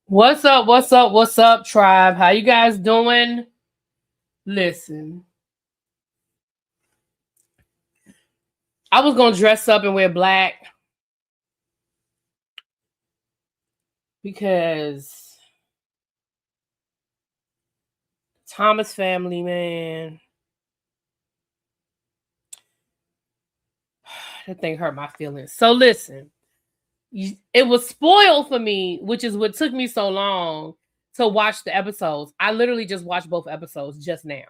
What's up? What's up? What's up, tribe? How you guys doing? Listen, I was gonna dress up and wear black because Thomas family, man, that thing hurt my feelings. So listen, it was spoiled for me, which is what took me so long to watch the episodes. I literally just watched both episodes just now.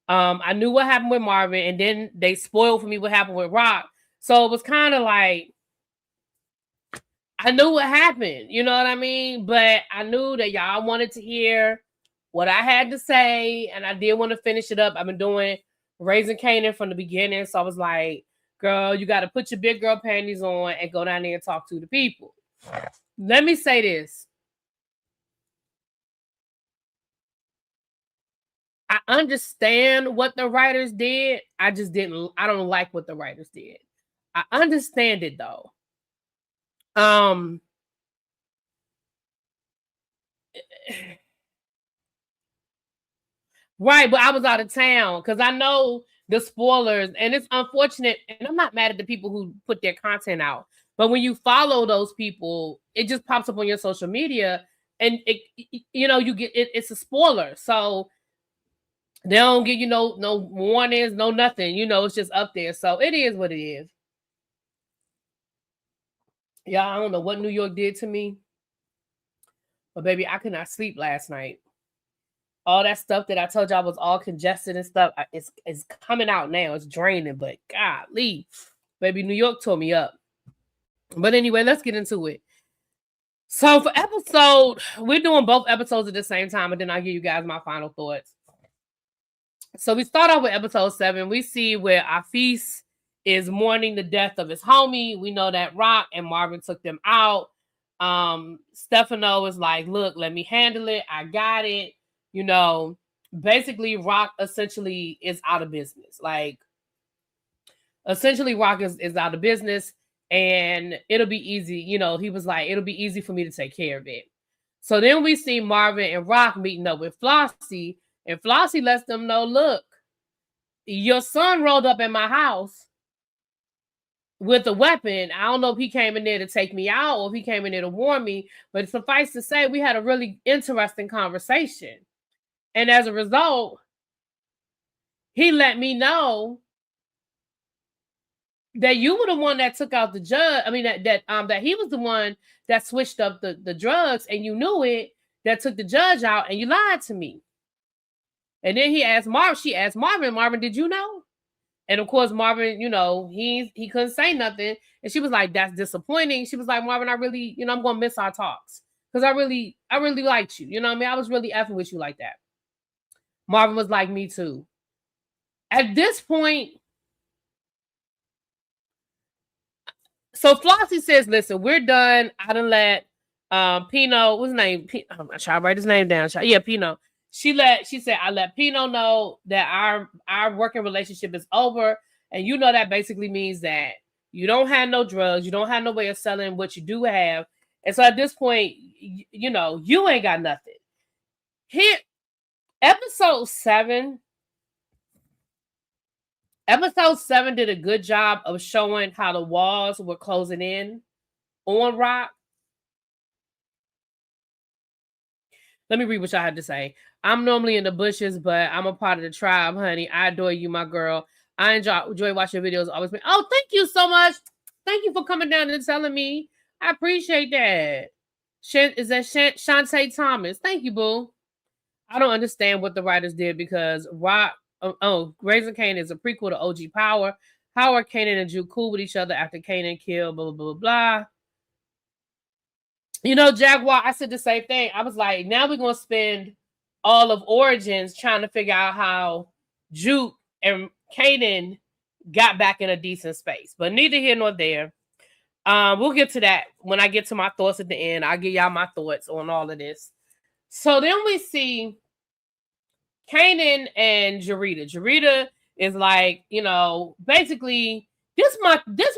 I knew what happened with Marvin, and then they spoiled for me what happened with Rock. So it was kind of like I knew what happened, you know what I mean? But I knew that y'all wanted to hear what I had to say, and I did want to finish it up. I've been doing Raising Kanan from the beginning, so I was like, girl, you got to put your big girl panties on and go down there and talk to the people. Let me say this. I understand what the writers did. I don't like what the writers did. I understand it though. Right, but I was out of town because I know the spoilers, and it's unfortunate. And I'm not mad at the people who put their content out, but when you follow those people, it just pops up on your social media, and you get it. It's a spoiler, so they don't give you no warnings, no nothing. It's just up there. So it is what it is. Yeah, I don't know what New York did to me, but baby, I could not sleep last night. All that stuff that I told y'all was all congested and stuff, it's coming out now. It's draining, but golly, baby, New York tore me up. But anyway, let's get into it. So for episode, we're doing both episodes at the same time, and then I'll give you guys my final thoughts. So we start off with episode 7. We see where Afis is mourning the death of his homie. We know that Rock and Marvin took them out. Stefano is like, look, let me handle it. I got it. Basically Rock essentially is out of business. Like, essentially Rock is out of business, and it'll be easy. He was like, it'll be easy for me to take care of it. So then we see Marvin and Rock meeting up with Flossie, and Flossie lets them know, look, your son rolled up at my house with a weapon. I don't know if he came in there to take me out or if he came in there to warn me, but suffice to say, we had a really interesting conversation. And as a result, he let me know that you were the one that took out the judge. I mean, that he was the one that switched up the drugs, and you knew it, that took the judge out, and you lied to me. And then she asked Marvin, did you know? And of course, Marvin, he couldn't say nothing. And she was like, that's disappointing. She was like, Marvin, I really, I'm going to miss our talks. Because I really liked you. You know what I mean? I was really effing with you like that. Marvin was like, me too. At this point, so Flossie says, listen, we're done. I done let Pino, what's his name? I'm not trying to write his name down. Yeah, Pino. She said, I let Pino know that our working relationship is over. And that basically means that you don't have no drugs. You don't have no way of selling what you do have. And so at this point, you ain't got nothing. Here, episode 7 did a good job of showing how the walls were closing in on Rock. Let me read what y'all had to say. I'm normally in the bushes, but I'm a part of the tribe, honey. I adore you, my girl. I enjoy watching your videos. Always been. Oh, thank you so much. Thank you for coming down and telling me. I appreciate that. Is that Shantae Thomas? Thank you, boo. I don't understand what the writers did because Rock. Raising Kanan is a prequel to OG Power. How are Kanan and Ju cool with each other after Kanan killed? Blah blah blah blah. Jaguar, I said the same thing. I was like, now we're going to spend all of Origins trying to figure out how Juke and Kanan got back in a decent space. But neither here nor there. We'll get to that when I get to my thoughts at the end. I'll give y'all my thoughts on all of this. So then we see Kanan and Jarita. Jarita is like, basically, this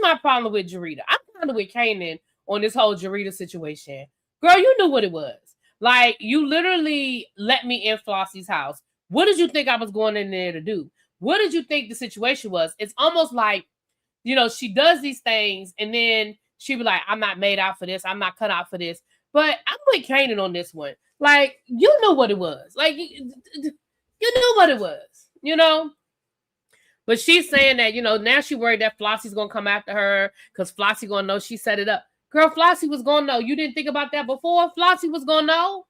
my problem with Jarita. I'm kind of with Kanan on this whole Jarita situation. Girl, you knew what it was. Like, you literally let me in Flossie's house. What did you think I was going in there to do? What did you think the situation was? It's almost like, you know, she does these things and then she be like, I'm not made out for this. I'm not cut out for this. But I'm with Kanan on this one. Like, you knew what it was. Like, you knew what it was, you know? But she's saying that, you know, now she worried that Flossie's going to come after her because Flossie going to know she set it up. Girl, Flossie was going to know. You didn't think about that before? Flossie was going to know.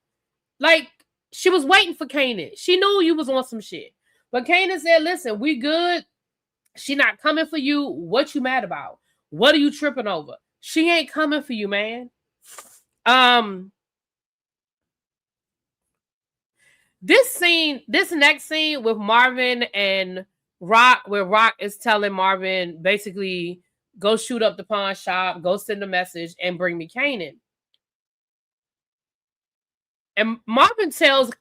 Like, she was waiting for Kanan. She knew you was on some shit. But Kanan said, listen, we good. She not coming for you. What you mad about? What are you tripping over? She ain't coming for you, man. This next scene with Marvin and Rock, where Rock is telling Marvin basically, go shoot up the pawn shop, go send a message, and bring me Kanan. And Marvin tells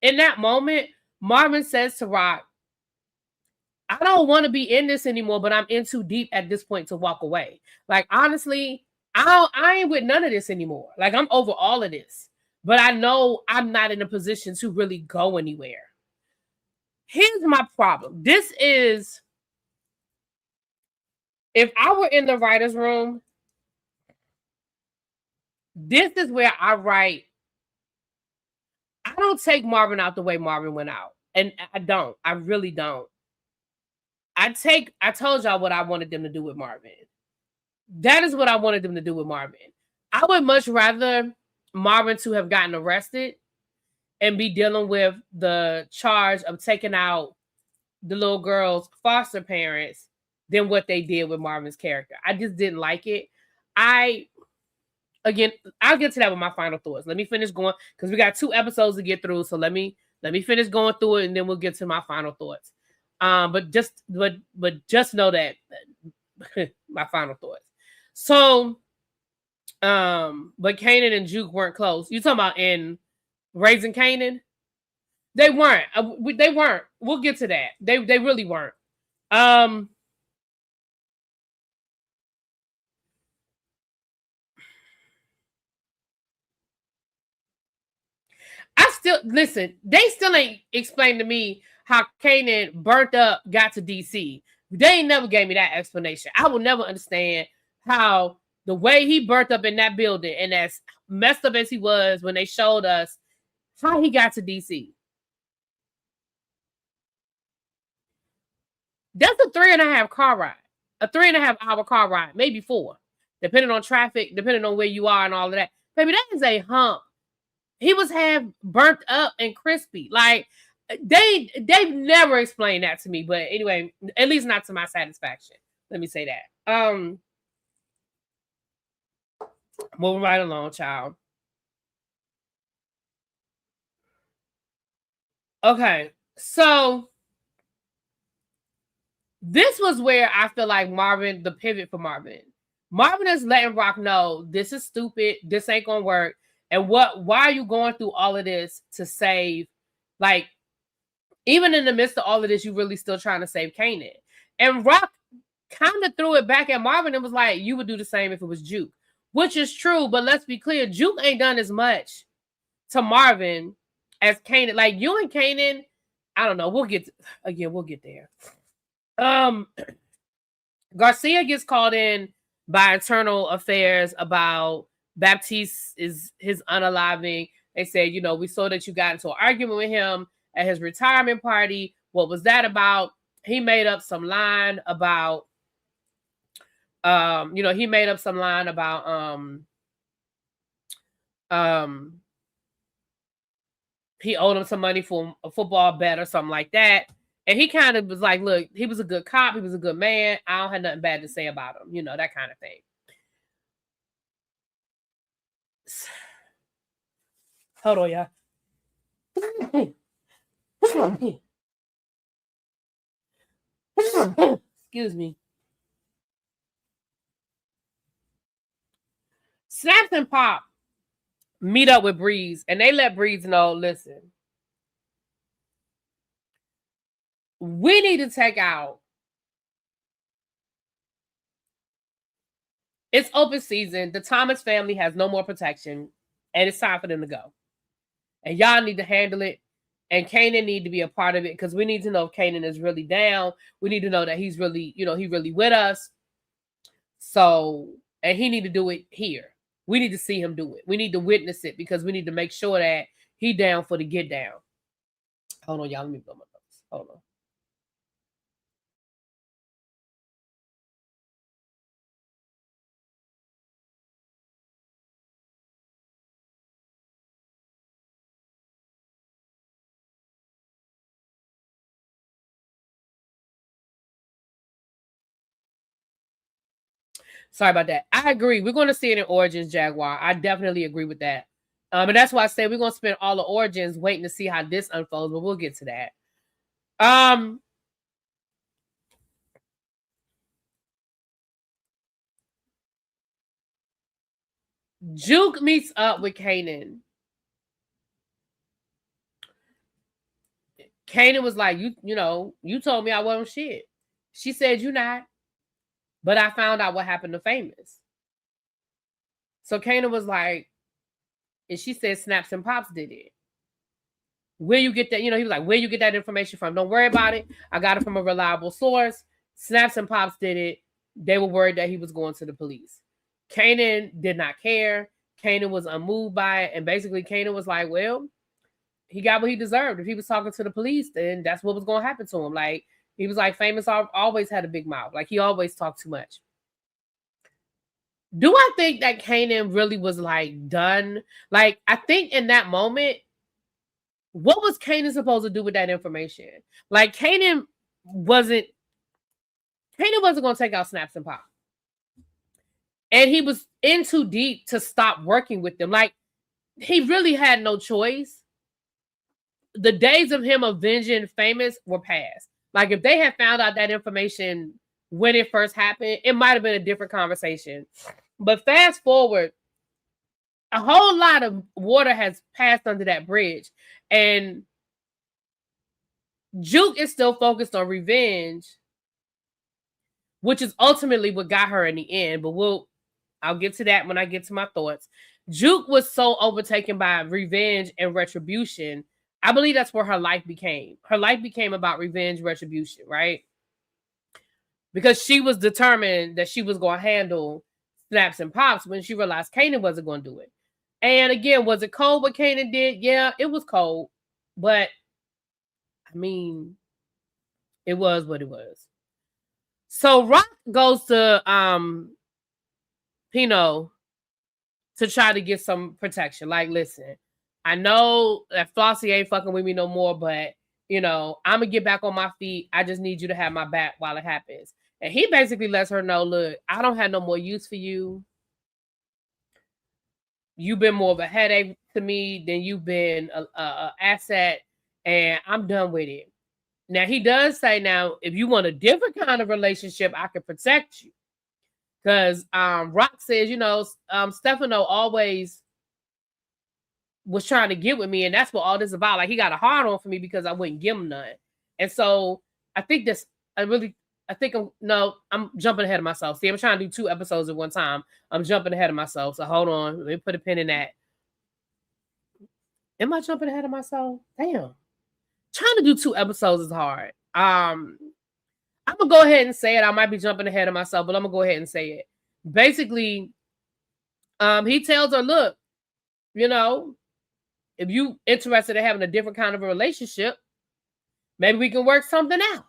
in that moment, Marvin says to Rock, I don't want to be in this anymore, but I'm in too deep at this point to walk away. Like, honestly, I ain't with none of this anymore. Like, I'm over all of this. But I know I'm not in a position to really go anywhere. Here's my problem. This is, if I were in the writer's room, this is where I write. I don't take Marvin out the way Marvin went out. And I don't. I really don't. I told y'all what I wanted them to do with Marvin. That is what I wanted them to do with Marvin. I would much rather Marvin to have gotten arrested and be dealing with the charge of taking out the little girl's foster parents than what they did with Marvin's character. I just didn't like it. Again, I'll get to that with my final thoughts. Let me finish going, because we got 2 episodes to get through. So let me finish going through it, and then we'll get to my final thoughts. But just know that my final thoughts. So, but Kanan and Juke weren't close. You talking about in Raising Kanan? They weren't. They weren't. We'll get to that. They really weren't. I still listen. They still ain't explained to me how Kanan burnt up, got to DC. They ain't never gave me that explanation. I will never understand how the way he burnt up in that building, and as messed up as he was when they showed us how he got to DC. That's a 3.5 car ride, a 3.5 hour car ride, maybe 4, depending on traffic, depending on where you are and all of that. Baby, that is a hump. He was half burnt up and crispy. Like, they've never explained that to me. But anyway, at least not to my satisfaction. Let me say that. Moving right along, child. Okay, so this was where I feel like Marvin, the pivot for Marvin. Marvin is letting Rock know this is stupid. This ain't gonna work. And why are you going through all of this to save, like, even in the midst of all of this, you really still trying to save Kanan. And Rock kind of threw it back at Marvin and was like, you would do the same if it was Juke, which is true. But let's be clear, Juke ain't done as much to Marvin as Kanan. Like, you and Kanan, I don't know. We'll get there. Garcia gets called in by internal affairs about Baptiste is his unaliving. They said, you know, we saw that you got into an argument with him at his retirement party. What was that about? He made up some line about, he owed him some money for a football bet or something like that. And he kind of was like, look, he was a good cop. He was a good man. I don't have nothing bad to say about him. You know, that kind of thing. Hold on, y'all. Excuse me. Snaps and Pop meet up with Breeze, and they let Breeze know, listen, we need to take out. It's open season. The Thomas family has no more protection. and it's time for them to go. And y'all need to handle it. And Kanan need to be a part of it because we need to know if Kanan is really down. We need to know that he's really, he really with us. So, and he need to do it here. We need to see him do it. We need to witness it because we need to make sure that he down for the get down. Hold on, y'all. Let me blow my nose. Hold on. Sorry about that. I agree. We're going to see it in Origins, Jaguar. I definitely agree with that. And that's why I say we're going to spend all the Origins waiting to see how this unfolds, but we'll get to that. Juke meets up with Kanan. Kanan was like, you told me I wasn't shit. She said, you not. But I found out what happened to Famous. So Kanan was like, and she said Snaps and Pops did it. Where you get that? He was like, where you get that information from? Don't worry about it. I got it from a reliable source. Snaps and Pops did it. They were worried that he was going to the police. Kanan did not care. Kanan was unmoved by it. And basically Kanan was like, well, he got what he deserved. If he was talking to the police, then that's what was going to happen to him. Like, he was like, Famous always had a big mouth. Like, he always talked too much. Do I think that Kanan really was like done? Like, I think in that moment, what was Kanan supposed to do with that information? Like, Kanan wasn't going to take out Snaps and Pop. And he was in too deep to stop working with them. Like, he really had no choice. The days of him avenging Famous were past. Like, if they had found out that information when it first happened, it might have been a different conversation. But fast forward, a whole lot of water has passed under that bridge. And Juke is still focused on revenge, which is ultimately what got her in the end. But I'll get to that when I get to my thoughts. Juke was so overtaken by revenge and retribution. I believe that's where her life became. Her life became about revenge, retribution, right? Because she was determined that she was going to handle Snaps and Pops when she realized Kanan wasn't going to do it. And again, was it cold what Kanan did? Yeah, it was cold. But, I mean, it was what it was. So Rock goes to Pino to try to get some protection. Like, listen, I know that Flossie ain't fucking with me no more, but I'm gonna get back on my feet. I just need you to have my back while it happens. And he basically lets her know, look, I don't have no more use for you. You've been more of a headache to me than you've been a asset, and I'm done with it. Now, he does say, now, if you want a different kind of relationship, I can protect you. Because Rock says, Stefano always was trying to get with me, and that's what all this is about. Like, he got a hard on for me because I wouldn't give him none. And so I think I'm jumping ahead of myself. See, I'm trying to do 2 episodes at one time. I'm jumping ahead of myself. So hold on. Let me put a pin in that. Am I jumping ahead of myself? Damn. Trying to do 2 episodes is hard. I'm gonna go ahead and say it. I might be jumping ahead of myself, but I'm gonna go ahead and say it. Basically, he tells her, look, if you interested in having a different kind of a relationship, maybe we can work something out.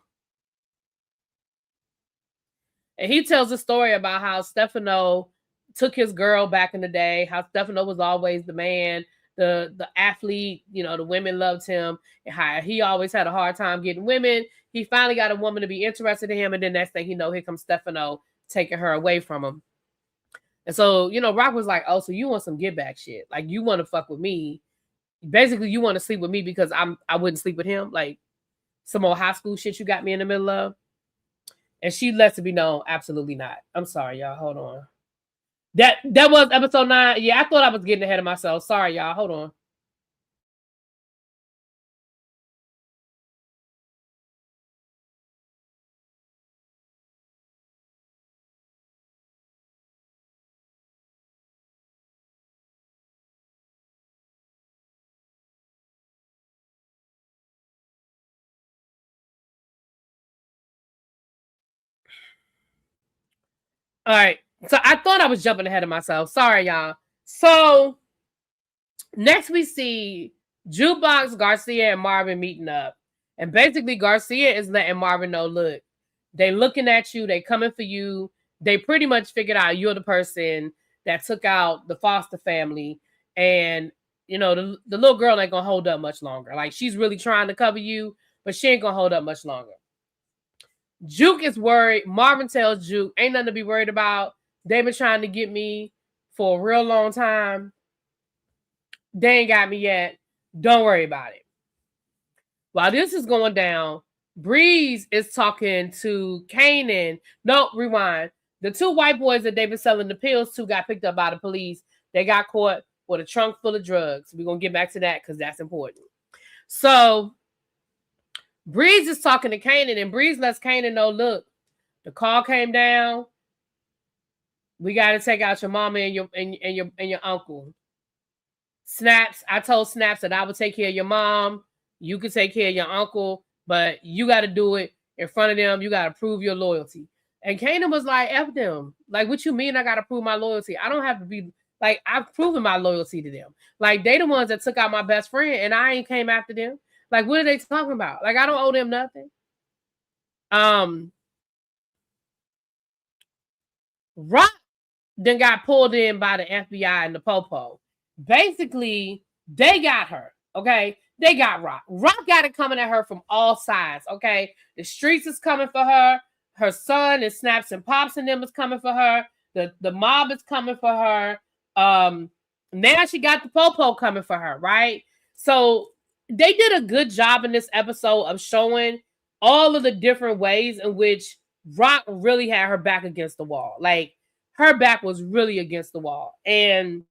And he tells a story about how Stefano took his girl back in the day, how Stefano was always the man, the athlete, the women loved him, and how he always had a hard time getting women. He finally got a woman to be interested in him, and then next thing you know, here comes Stefano taking her away from him. And so, Rock was like, oh, so you want some get back shit. Like, you want to fuck with me. Basically, you want to sleep with me because I wouldn't sleep with him. Like, some old high school shit you got me in the middle of. And she lets it be known, absolutely not. I'm sorry, y'all. Hold on. That was episode 9. Yeah, I thought I was getting ahead of myself. Sorry, y'all. Hold on. All right. So I thought I was jumping ahead of myself. Sorry, y'all. So next we see Jukebox, Garcia, and Marvin meeting up. And basically Garcia is letting Marvin know, look, they looking at you, they coming for you. They pretty much figured out you're the person that took out the foster family. And, you know, the little girl ain't gonna hold up much longer. Like, she's really trying to cover you, but she ain't gonna hold up much longer. Juke is worried. Marvin tells Juke, ain't nothing to be worried about. They've been trying to get me for a real long time. They ain't got me yet. Don't worry about it. While this is going down, Breeze is talking to Kanan. No, rewind. The two white boys that they've been selling the pills to got picked up by the police. They got caught with a trunk full of drugs. We're going to get back to that because that's important. So Breeze is talking to Kanan, and Breeze lets Kanan know, look, the call came down. We got to take out your mama and your uncle. Snaps, I told Snaps that I would take care of your mom. You could take care of your uncle, but you got to do it in front of them. You got to prove your loyalty. And Kanan was like, F them. Like, what you mean I got to prove my loyalty? I don't have to be, like, I've proven my loyalty to them. Like, they the ones that took out my best friend, and I ain't came after them. Like, what are they talking about? Like, I don't owe them nothing. Rock then got pulled in by the FBI and the Popo. Basically, they got her, okay? They got Rock. Rock got it coming at her from all sides, okay? The streets is coming for her. Her son and Snaps and Pops and them is coming for her. The mob is coming for her. Now she got the Popo coming for her, right? So they did a good job in this episode of showing all of the different ways in which Rock really had her back against the wall. Like, her back was really against the wall. And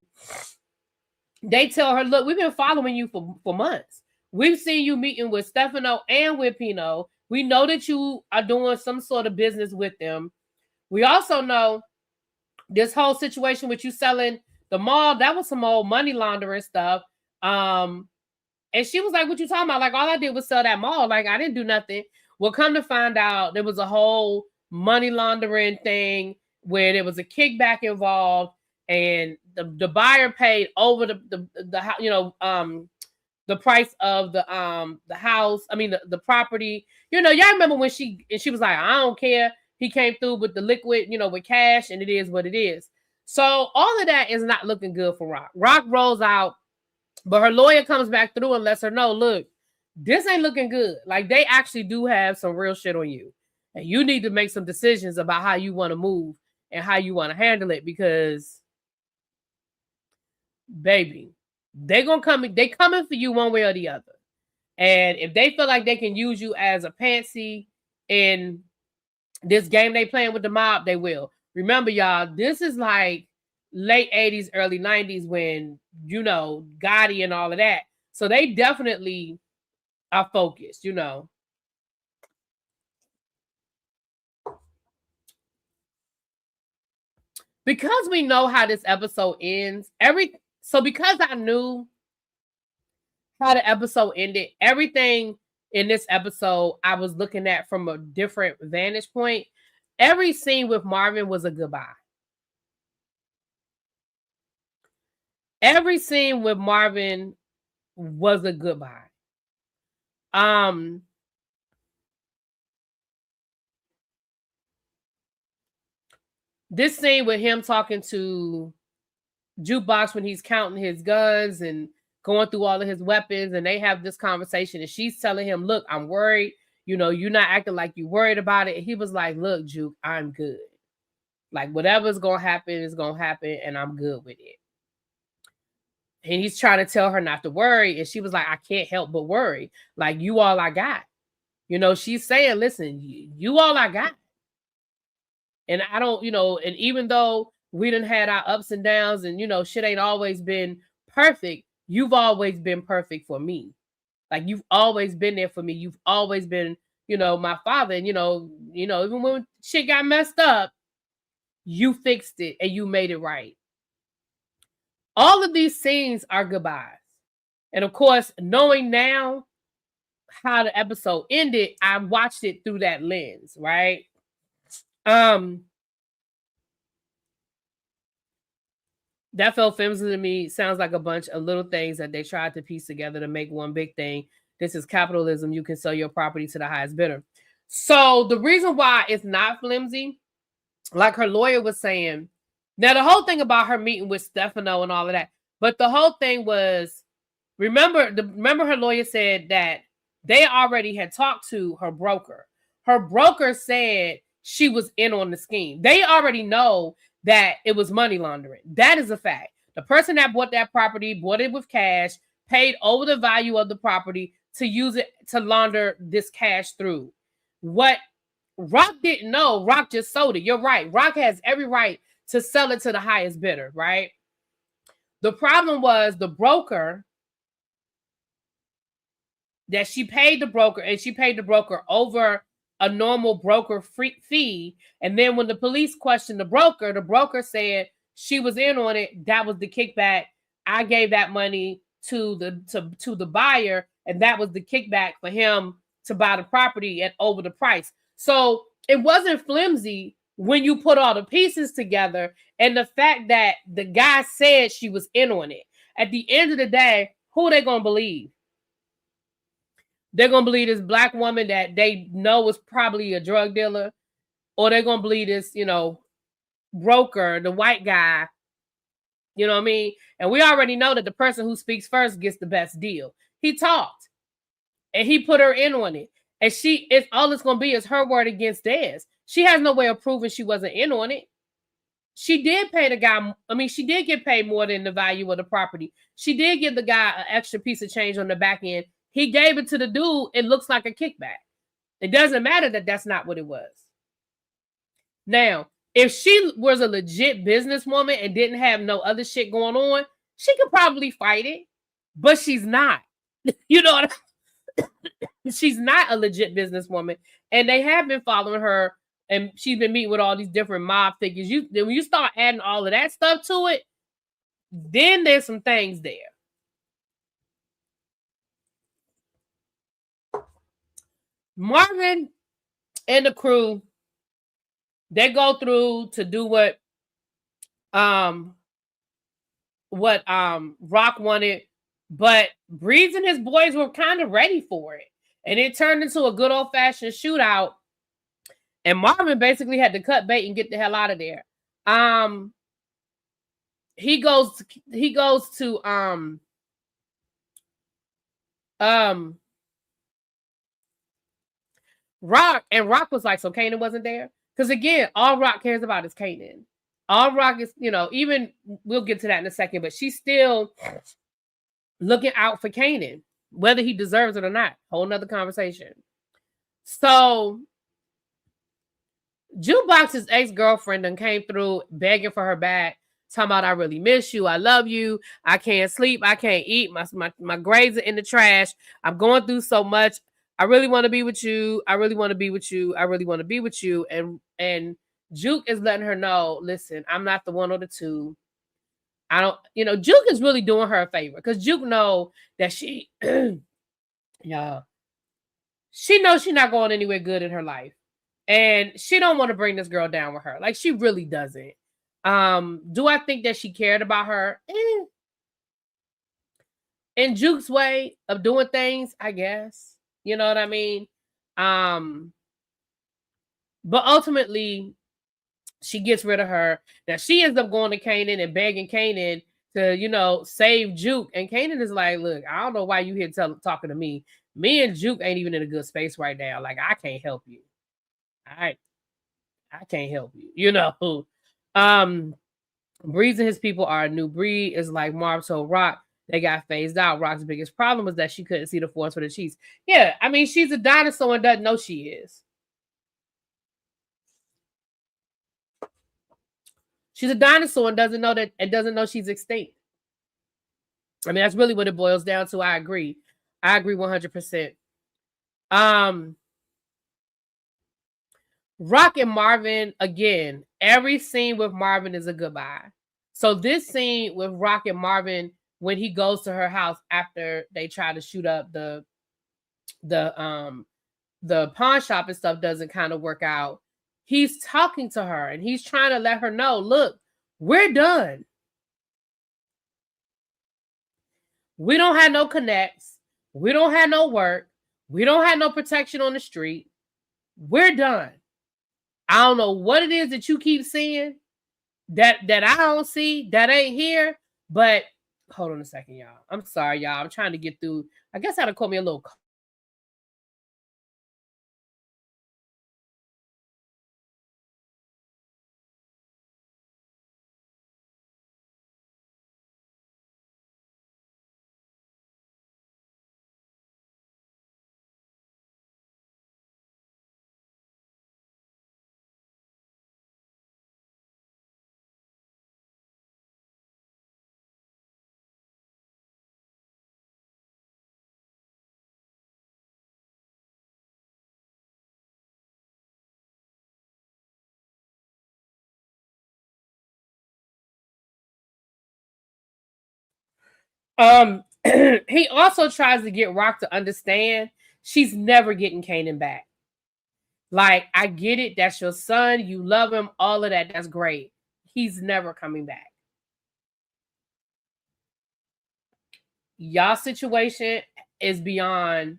they tell her, look, we've been following you for months. We've seen you meeting with Stefano and with Pino. We know that you are doing some sort of business with them. We also know this whole situation with you selling the mall, that was some old money laundering stuff. And she was like, what you talking about? Like, all I did was sell that mall. Like, I didn't do nothing. Well, come to find out, there was a whole money laundering thing where there was a kickback involved, and the buyer paid over the price of the house. I mean, the property. You know, y'all remember when she was like, I don't care. He came through with the liquid, you know, with cash, and it is what it is. So all of that is not looking good for Rock. Rock rolls out, but her lawyer comes back through and lets her know, look, this ain't looking good. Like, they actually do have some real shit on you. And you need to make some decisions about how you want to move and how you want to handle it, because, baby, they coming for you one way or the other. And if they feel like they can use you as a pansy in this game they playing with the mob, they will. Remember, y'all, this is like late 80s, early 90s when, you know, Gotti and all of that. So they definitely are focused, you know. Because we know how this episode ends, because I knew how the episode ended, everything in this episode I was looking at from a different vantage point. Every scene with Marvin was a goodbye. Every scene with Marvin was a goodbye. This scene with him talking to Jukebox when he's counting his guns and going through all of his weapons, and they have this conversation, and she's telling him, look, I'm worried. You know, you're not acting like you're worried about it. And he was like, look, Juke, I'm good. Like, whatever's going to happen is going to happen, and I'm good with it. And he's trying to tell her not to worry. And she was like, I can't help but worry. Like, you all I got. You know, she's saying, listen, you all I got. And I don't, you know, and even though we done had our ups and downs and, you know, shit ain't always been perfect, you've always been perfect for me. Like, you've always been there for me. You've always been, you know, my father. And, you know, even when shit got messed up, you fixed it and you made it right. All of these scenes are goodbyes. And of course, knowing now how the episode ended, I watched it through that lens, right? That felt flimsy to me. Sounds like a bunch of little things that they tried to piece together to make one big thing. This is capitalism. You can sell your property to the highest bidder. So the reason why it's not flimsy, like her lawyer was saying, now the whole thing about her meeting with Stefano and all of that, but the whole thing was, remember her lawyer said that they already had talked to her broker. Her broker said she was in on the scheme. They already know that it was money laundering. That is a fact. The person that bought that property bought it with cash, paid over the value of the property to use it to launder this cash through. What Rock didn't know, Rock just sold it. You're right. Rock has every right to sell it to the highest bidder, right? The problem was the broker that she paid the broker, and she paid the broker over a normal broker fee. And then when the police questioned the broker said she was in on it. That was the kickback. I gave that money to the buyer, and that was the kickback for him to buy the property at over the price. So it wasn't flimsy when you put all the pieces together, and the fact that the guy said she was in on it. At the end of the day, who are they gonna believe? They're going to believe this black woman that they know was probably a drug dealer, or they're going to believe this, broker, the white guy, you know what I mean? And we already know that the person who speaks first gets the best deal. He talked, and he put her in on it. And all it's going to be is her word against theirs. She has no way of proving she wasn't in on it. She did pay the guy, she did get paid more than the value of the property. She did give the guy an extra piece of change on the back end. He gave it to the dude. It looks like a kickback. It doesn't matter that that's not what it was. Now, if she was a legit businesswoman and didn't have no other shit going on, she could probably fight it, but she's not. You know what She's not a legit businesswoman, and they have been following her, and she's been meeting with all these different mob figures. When you start adding all of that stuff to it, then there's some things there. Marvin and the crew, they go through to do what Rock wanted, but Breeze and his boys were kind of ready for it, and it turned into a good old-fashioned shootout, and Marvin basically had to cut bait and get the hell out of there. He goes to Rock, and Rock was like, so Kanan wasn't there? Because again, all Rock cares about is Kanan. All Rock is, even we'll get to that in a second, but she's still looking out for Kanan, whether he deserves it or not. Whole nother conversation. So Jukebox's ex-girlfriend then came through begging for her back, talking about, I really miss you, I love you, I can't sleep, I can't eat, my grades are in the trash, I'm going through so much, I really want to be with you, I really want to be with you, I really want to be with you. And Juke is letting her know, listen, I'm not the one or the two. I don't, Juke is really doing her a favor, because Juke know that she knows she's not going anywhere good in her life. And she don't want to bring this girl down with her. Like, she really doesn't. Do I think that she cared about her? In Juke's way of doing things, I guess. You know what I mean? But ultimately, she gets rid of her. Now, she ends up going to Kanan and begging Kanan to, save Juke. And Kanan is like, look, I don't know why you here talking to me. Me and Juke ain't even in a good space right now. Like, I can't help you. I can't help you. Breeze and his people are a new breed. It's like Marv told Rock, they got phased out. Rock's biggest problem was that she couldn't see the forest for the cheese. Yeah, she's a dinosaur and doesn't know she is. She's a dinosaur and doesn't know she's extinct. That's really what it boils down to. I agree 100%. Rock and Marvin, again, every scene with Marvin is a goodbye. So this scene with Rock and Marvin, when he goes to her house after they try to shoot up the pawn shop and stuff, doesn't kind of work out. He's talking to her and he's trying to let her know, look, we're done. We don't have no connects. We don't have no work. We don't have no protection on the street. We're done. I don't know what it is that you keep seeing that I don't see, that ain't here. But hold on a second, y'all. I'm sorry, y'all. I'm trying to get through. I guess I had to call me a little. He also tries to get Rock to understand she's never getting Kanan back. Like, I get it. That's your son. You love him. All of that. That's great. He's never coming back. Y'all situation is beyond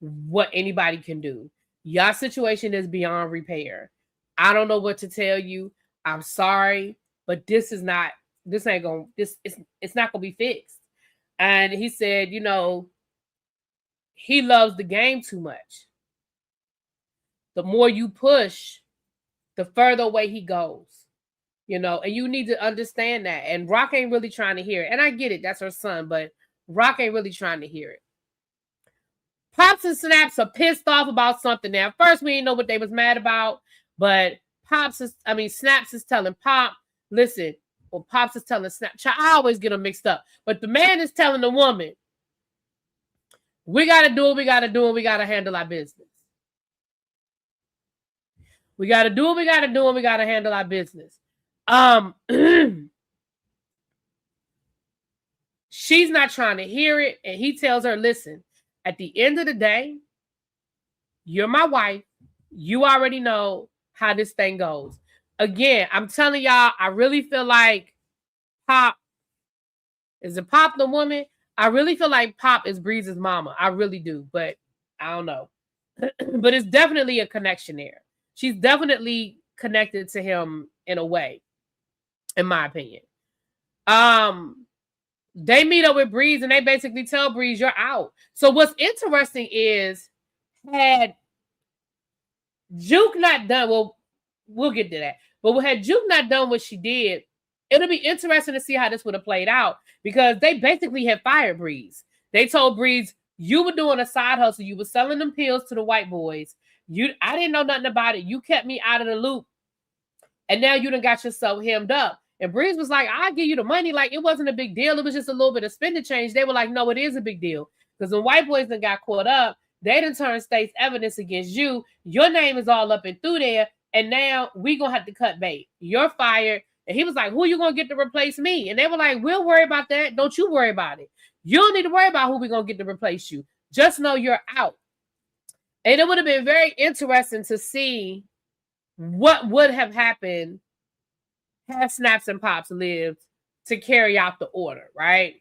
what anybody can do. Y'all situation is beyond repair. I don't know what to tell you. I'm sorry, but it's not gonna be fixed. And he said, you know, he loves the game too much. The more you push, the further away he goes. You know, and you need to understand that. And Rock ain't really trying to hear it. And I get it, that's her son, but Rock ain't really trying to hear it. Pops and Snaps are pissed off about something now. First, we didn't know what they was mad about, but Snaps is telling Pop, listen, or Pops is telling Snaps. I always get them mixed up. But the man is telling the woman, we got to do what we got to do, and we got to handle our business. We got to do what we got to do, and we got to handle our business. She's not trying to hear it, and he tells her, listen, at the end of the day, you're my wife. You already know how this thing goes. Again, I'm telling y'all, I really feel like Pop, is it Pop the woman? I really feel like Pop is Breeze's mama. I really do, but I don't know. But it's definitely a connection there. She's definitely connected to him in a way, in my opinion. They meet up with Breeze and they basically tell Breeze, you're out. So what's interesting is, had Juke not done, well, we'll get to that. But had Juke not done what she did, it'll be interesting to see how this would have played out, because they basically had fired Breeze. They told Breeze, you were doing a side hustle. You were selling them pills to the white boys. I didn't know nothing about it. You kept me out of the loop. And now you done got yourself hemmed up. And Breeze was like, I'll give you the money. Like, it wasn't a big deal. It was just a little bit of spending change. They were like, no, it is a big deal. Because when white boys done got caught up, they done turned state's evidence against you. Your name is all up and through there. And now we going to have to cut bait. You're fired. And he was like, who are you going to get to replace me? And they were like, we'll worry about that. Don't you worry about it. You don't need to worry about who we're going to get to replace you. Just know you're out. And it would have been very interesting to see what would have happened had Snaps and Pops lived to carry out the order, right?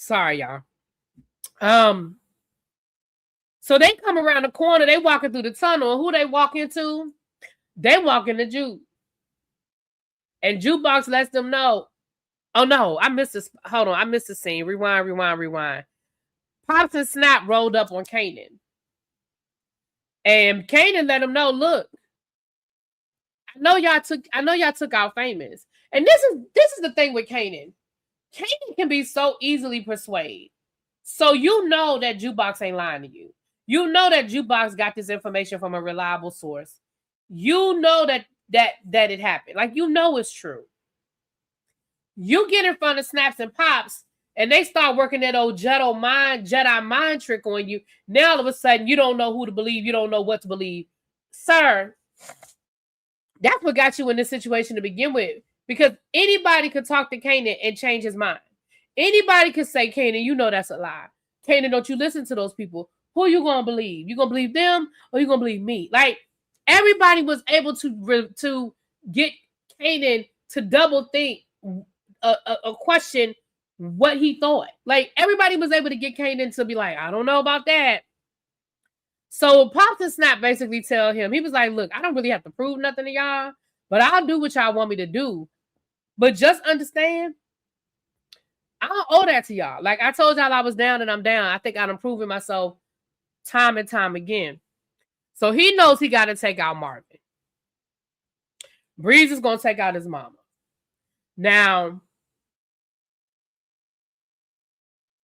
Sorry, y'all. So they come around the corner, they walking through the tunnel, and who they walk into? They walk into Juke. And Jukebox lets them know, oh no, I missed this. Hold on, I missed the scene. Rewind. Pops and Snap rolled up on Kanan. And Kanan let them know, look, I know y'all took out Famous. And this is the thing with Kanan. Kanan can be so easily persuaded. So you know that Jukebox ain't lying to you. You know that Jukebox got this information from a reliable source. You know that it happened. Like, you know it's true. You get in front of Snaps and Pops, and they start working that old Jedi mind trick on you, now all of a sudden you don't know who to believe, you don't know what to believe. Sir, that's what got you in this situation to begin with. Because anybody could talk to Kanan and change his mind. Anybody could say, Kanan, you know that's a lie. Kanan, don't you listen to those people. Who you gonna believe? You gonna believe them or you gonna believe me? Like, everybody was able to get Kanan to double think a question what he thought. Like, everybody was able to get Kanan to be like, I don't know about that. So Pops and Snap basically tell him, he was like, look, I don't really have to prove nothing to y'all, but I'll do what y'all want me to do. But just understand, I don't owe that to y'all. Like, I told y'all I was down and I'm down. I think I'm proving myself time and time again. So he knows he got to take out Marvin. Breeze is going to take out his mama. Now,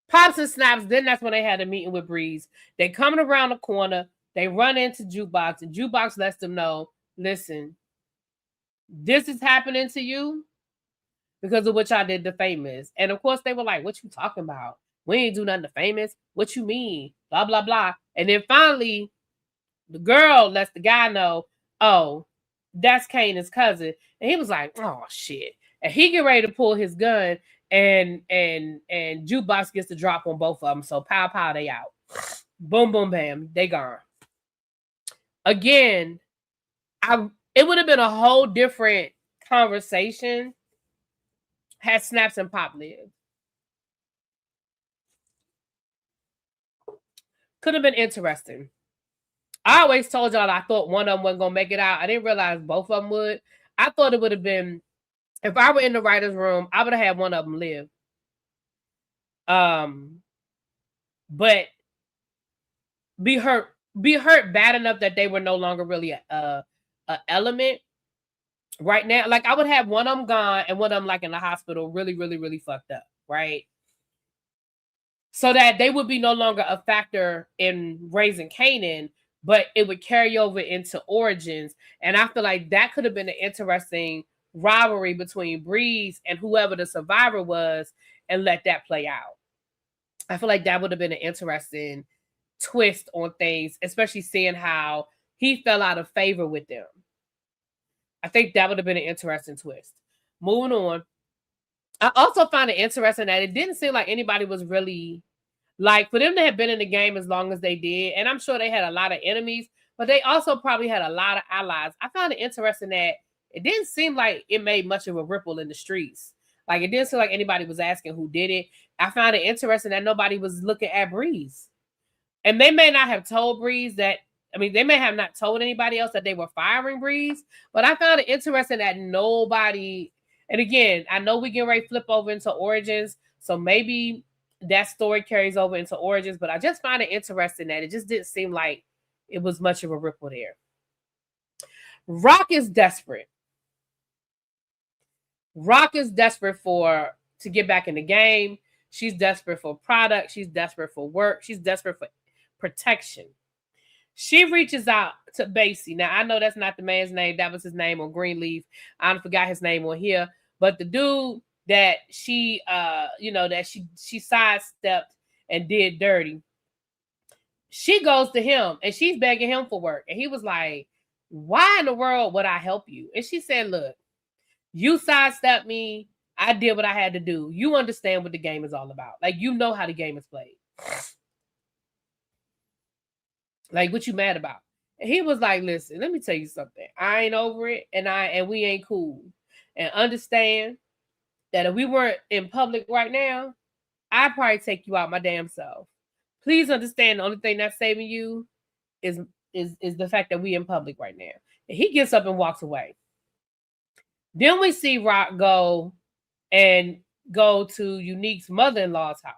Pops and Snaps, then that's when they had a meeting with Breeze. They coming around the corner. They run into Jukebox, and Jukebox lets them know, listen, this is happening to you because of what y'all did to Famous. And of course, they were like, what you talking about? We ain't do nothing to Famous. What you mean? Blah, blah, blah. And then finally, the girl lets the guy know, oh, that's Kanan's cousin. And he was like, oh, shit. And he get ready to pull his gun, and Jukebox gets the drop on both of them. So pow, pow, they out. Boom, boom, bam. They gone. Again, it would have been a whole different conversation had Snaps and Pop lived. Could have been interesting. I always told y'all I thought one of them wasn't going to make it out. I didn't realize both of them would. I thought it would have been, if I were in the writer's room, I would have had one of them live. But be hurt bad enough that they were no longer really a element right now. Like, I would have one of them gone and one of them like in the hospital really, really, really fucked up, right? So that they would be no longer a factor in raising Kanan, but it would carry over into Origins. And I feel like that could have been an interesting rivalry between Breeze and whoever the survivor was, and let that play out. I feel like that would have been an interesting twist on things, especially seeing how he fell out of favor with them. I think that would have been an interesting twist. Moving on. I also find it interesting that it didn't seem like anybody was really, like, for them to have been in the game as long as they did, and I'm sure they had a lot of enemies, but they also probably had a lot of allies. I found it interesting that it didn't seem like it made much of a ripple in the streets. Like, it didn't seem like anybody was asking who did it. I found it interesting that nobody was looking at Breeze. And they may not have told Breeze that, I mean, they may have not told anybody else that they were firing Breeze, but I found it interesting that nobody, and again, I know we get ready to flip over into Origins, so maybe that story carries over into Origins, but I just find it interesting that it just didn't seem like it was much of a ripple there. Rock is desperate. Rock is desperate to get back in the game. She's desperate for product. She's desperate for work. She's desperate for protection. She reaches out to Basie. Now, I know that's not the man's name. That was his name on Greenleaf. I forgot his name on here. But the dude that she, that she sidestepped and did dirty, she goes to him and she's begging him for work. And he was like, why in the world would I help you? And she said, look, you sidestepped me. I did what I had to do. You understand what the game is all about. Like, you know how the game is played. Like, what you mad about? And he was like, listen, let me tell you something. I ain't over it, and we ain't cool. And understand that if we weren't in public right now, I'd probably take you out my damn self. Please understand the only thing that's saving you is the fact that we in public right now. And he gets up and walks away. Then we see Rock go to Unique's mother-in-law's house.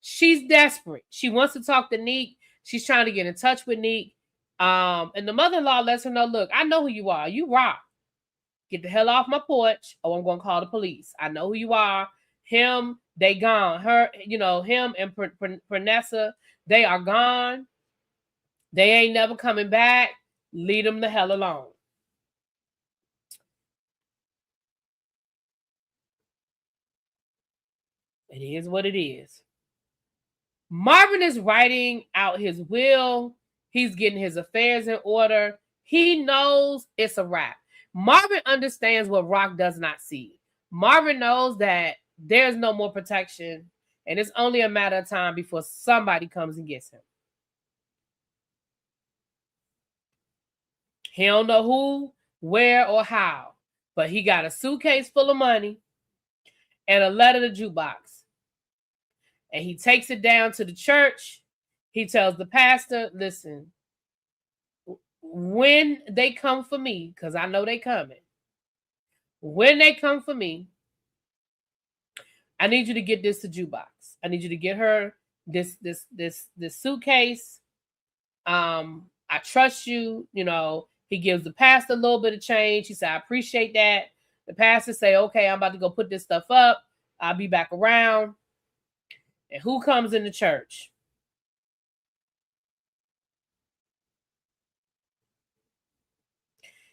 She's desperate. She wants to talk to Neek. She's trying to get in touch with Neek. And the mother-in-law lets her know, look, I know who you are. You Rock. Get the hell off my porch, or I'm going to call the police. I know who you are. Him, they gone. Her, him and Pernessa, they are gone. They ain't never coming back. Leave them the hell alone. It is what it is. Marvin is writing out his will. He's getting his affairs in order. He knows it's a wrap. Marvin understands what Rock does not see. Marvin knows that there's no more protection, and it's only a matter of time before somebody comes and gets him. He don't know who, where, or how, but he got a suitcase full of money and a letter to jukebox. And he takes it down to the church. He tells the pastor, listen, when they come for me, because I know they coming, when they come for me, I need you to get this to jukebox. I need you to get her this suitcase. I trust you. You know, he gives the pastor a little bit of change. He said, I appreciate that. The pastor say, okay, I'm about to go put this stuff up. I'll be back around. And who comes in the church?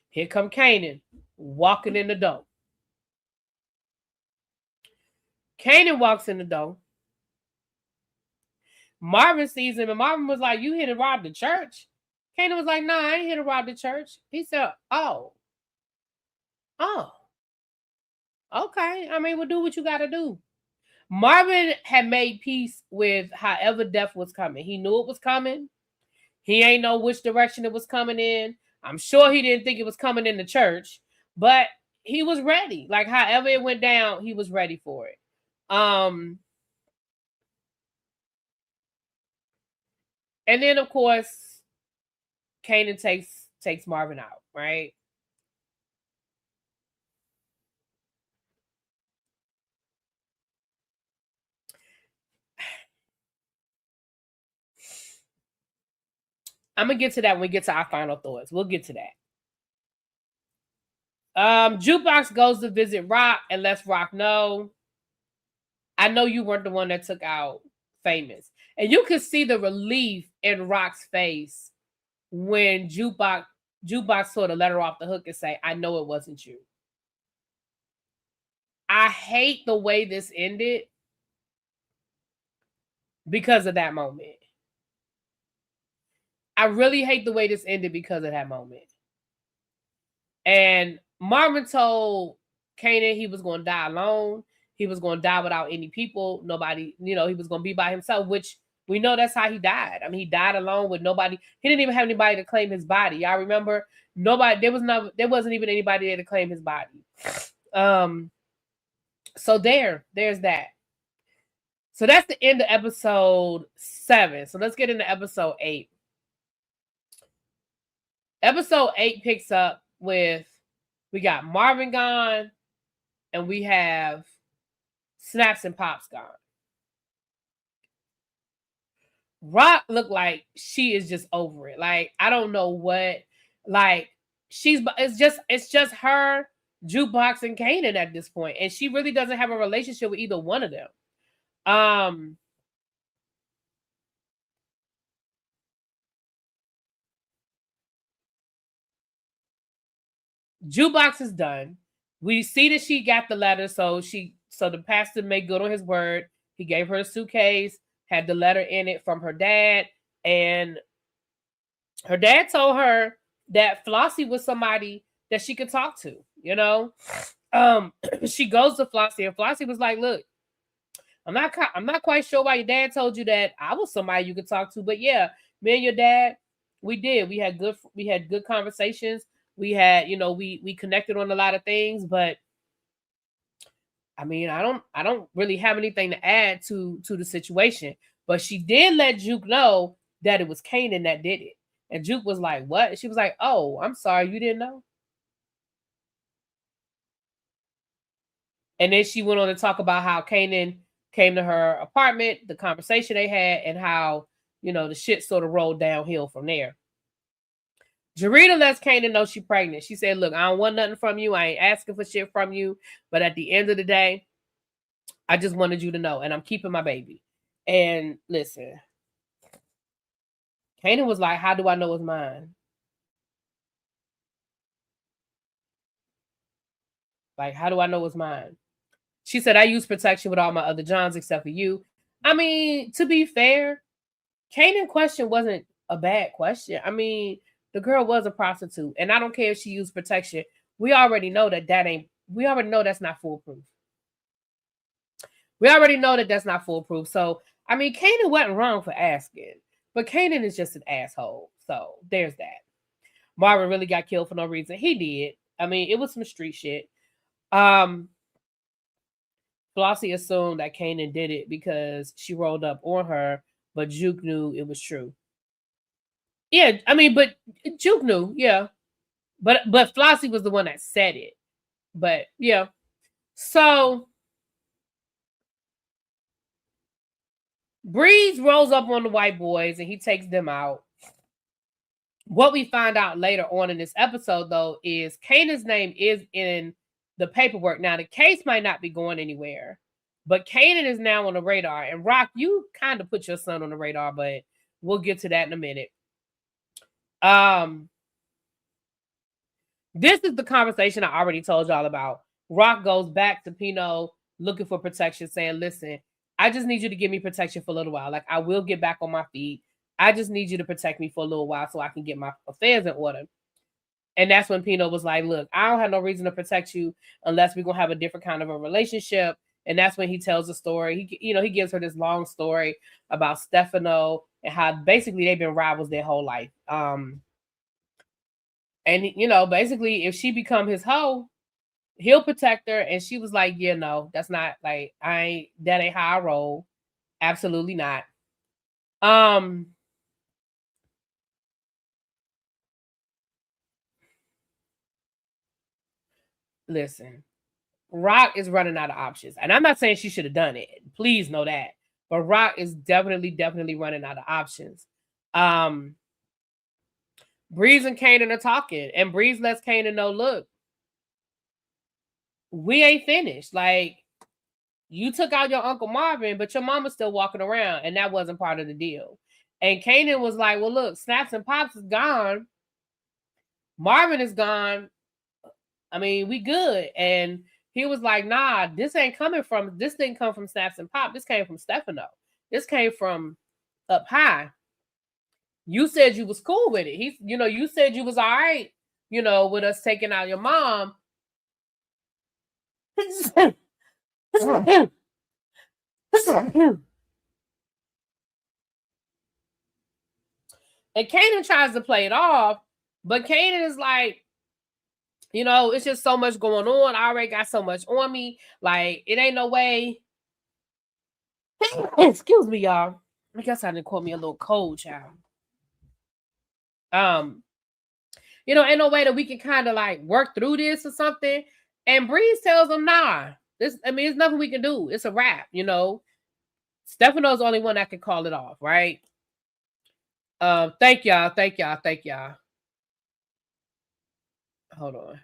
Here come Kanan walking in the door. Kanan walks in the door. Marvin sees him, and Marvin was like, you here to rob the church? Kanan was like, nah, I ain't here to rob the church. He said, oh, okay. I mean, we'll do what you got to do. Marvin had made peace with however death was coming. He knew it was coming. He ain't know which direction it was coming in. I'm sure he didn't think it was coming in the church, but he was ready. Like, however it went down, he was ready for it. And then, of course, Kanan takes Marvin out, right? I'm gonna get to that when we get to our final thoughts. We'll get to that. Jukebox goes to visit Rock and lets Rock know, I know you weren't the one that took out Famous. And you can see the relief in Rock's face when Jukebox sort of let her off the hook and say, I know it wasn't you. I hate the way this ended because of that moment. I really hate the way this ended because of that moment. And Marvin told Kanan he was going to die alone. He was going to die without any people. Nobody, he was going to be by himself, which we know that's how he died. I mean, he died alone with nobody. He didn't even have anybody to claim his body. Y'all remember? Nobody, there wasn't even anybody there to claim his body. So there's that. So that's the end of episode 7. So let's get into episode 8. Episode 8 picks up with, we got Marvin gone, and we have Snaps and Pops gone. Rock looked like she is just over it. Like, I don't know what, like, it's just her, Jukebox, and Kanan at this point. And she really doesn't have a relationship with either one of them. Jukebox is done. We see that she got the letter, so the pastor made good on his word. He gave her a suitcase, had the letter in it from her dad, and her dad told her that Flossie was somebody that she could talk to, She goes to Flossie, and Flossie was like, look, I'm not quite sure why your dad told you that I was somebody you could talk to, but yeah, me and your dad, we did. We had good conversations. We had, we connected on a lot of things, but I mean, I don't really have anything to add to the situation. But she did let Juke know that it was Kanan that did it. And Juke was like, what? She was like, oh, I'm sorry, you didn't know? And then she went on to talk about how Kanan came to her apartment, the conversation they had, and how, the shit sort of rolled downhill from there. Jarita lets Kanan know she's pregnant. She said, look, I don't want nothing from you. I ain't asking for shit from you. But at the end of the day, I just wanted you to know. And I'm keeping my baby. And listen, Kanan was like, how do I know it's mine? Like, how do I know it's mine? She said, I use protection with all my other Johns except for you. I mean, to be fair, Kanan question wasn't a bad question. I mean, the girl was a prostitute, and I don't care if she used protection. We already know we already know that's not foolproof. We already know that that's not foolproof. So, I mean, Kanan wasn't wrong for asking, but Kanan is just an asshole. So, there's that. Marvin really got killed for no reason. He did. I mean, it was some street shit. Flossie assumed that Kanan did it because she rolled up on her, but Juke knew it was true. Yeah, I mean, but Juke knew, yeah. But Flossie was the one that said it. But yeah. So Breeze rolls up on the white boys and he takes them out. What we find out later on in this episode, though, is Kanan's name is in the paperwork. Now, the case might not be going anywhere, but Kanan is now on the radar. And Rock, you kind of put your son on the radar, but we'll get to that in a minute. This is the conversation I already told y'all about. Rock goes back to Pino looking for protection, saying, listen, I just need you to give me protection for a little while. Like, I will get back on my feet. I just need you to protect me for a little while so I can get my affairs in order. And that's when Pino was like, look, I don't have no reason to protect you unless we're going to have a different kind of a relationship. And that's when he tells the story. He gives her this long story about Stefano and how basically they've been rivals their whole life. And, basically if she become his hoe, he'll protect her. And she was like, yeah, no, that's not like, that ain't how I roll. Absolutely not. Listen, Rock is running out of options. And I'm not saying she should have done it. Please know that. But Rock is definitely running out of options. Breeze and Kanan are talking. And Breeze lets Kanan know, look, we ain't finished. Like, you took out your Uncle Marvin, but your mama's still walking around. And that wasn't part of the deal. And Kanan was like, well, look, Snaps and Pops is gone. Marvin is gone. I mean, we good. And he was like, nah, this didn't come from Snaps and Pop. This came from Stefano. This came from up high. You said you was cool with it. You said you was all right, with us taking out your mom. And Kanan tries to play it off, but Kanan is like, it's just so much going on. I already got so much on me. Like, it ain't no way. Excuse me, y'all. I guess I didn't call me a little cold, child. Ain't no way that we can kind of like work through this or something. And Breeze tells him, nah, there's nothing we can do. It's a wrap, Stefano's the only one that can call it off, right? Thank y'all. Hold on.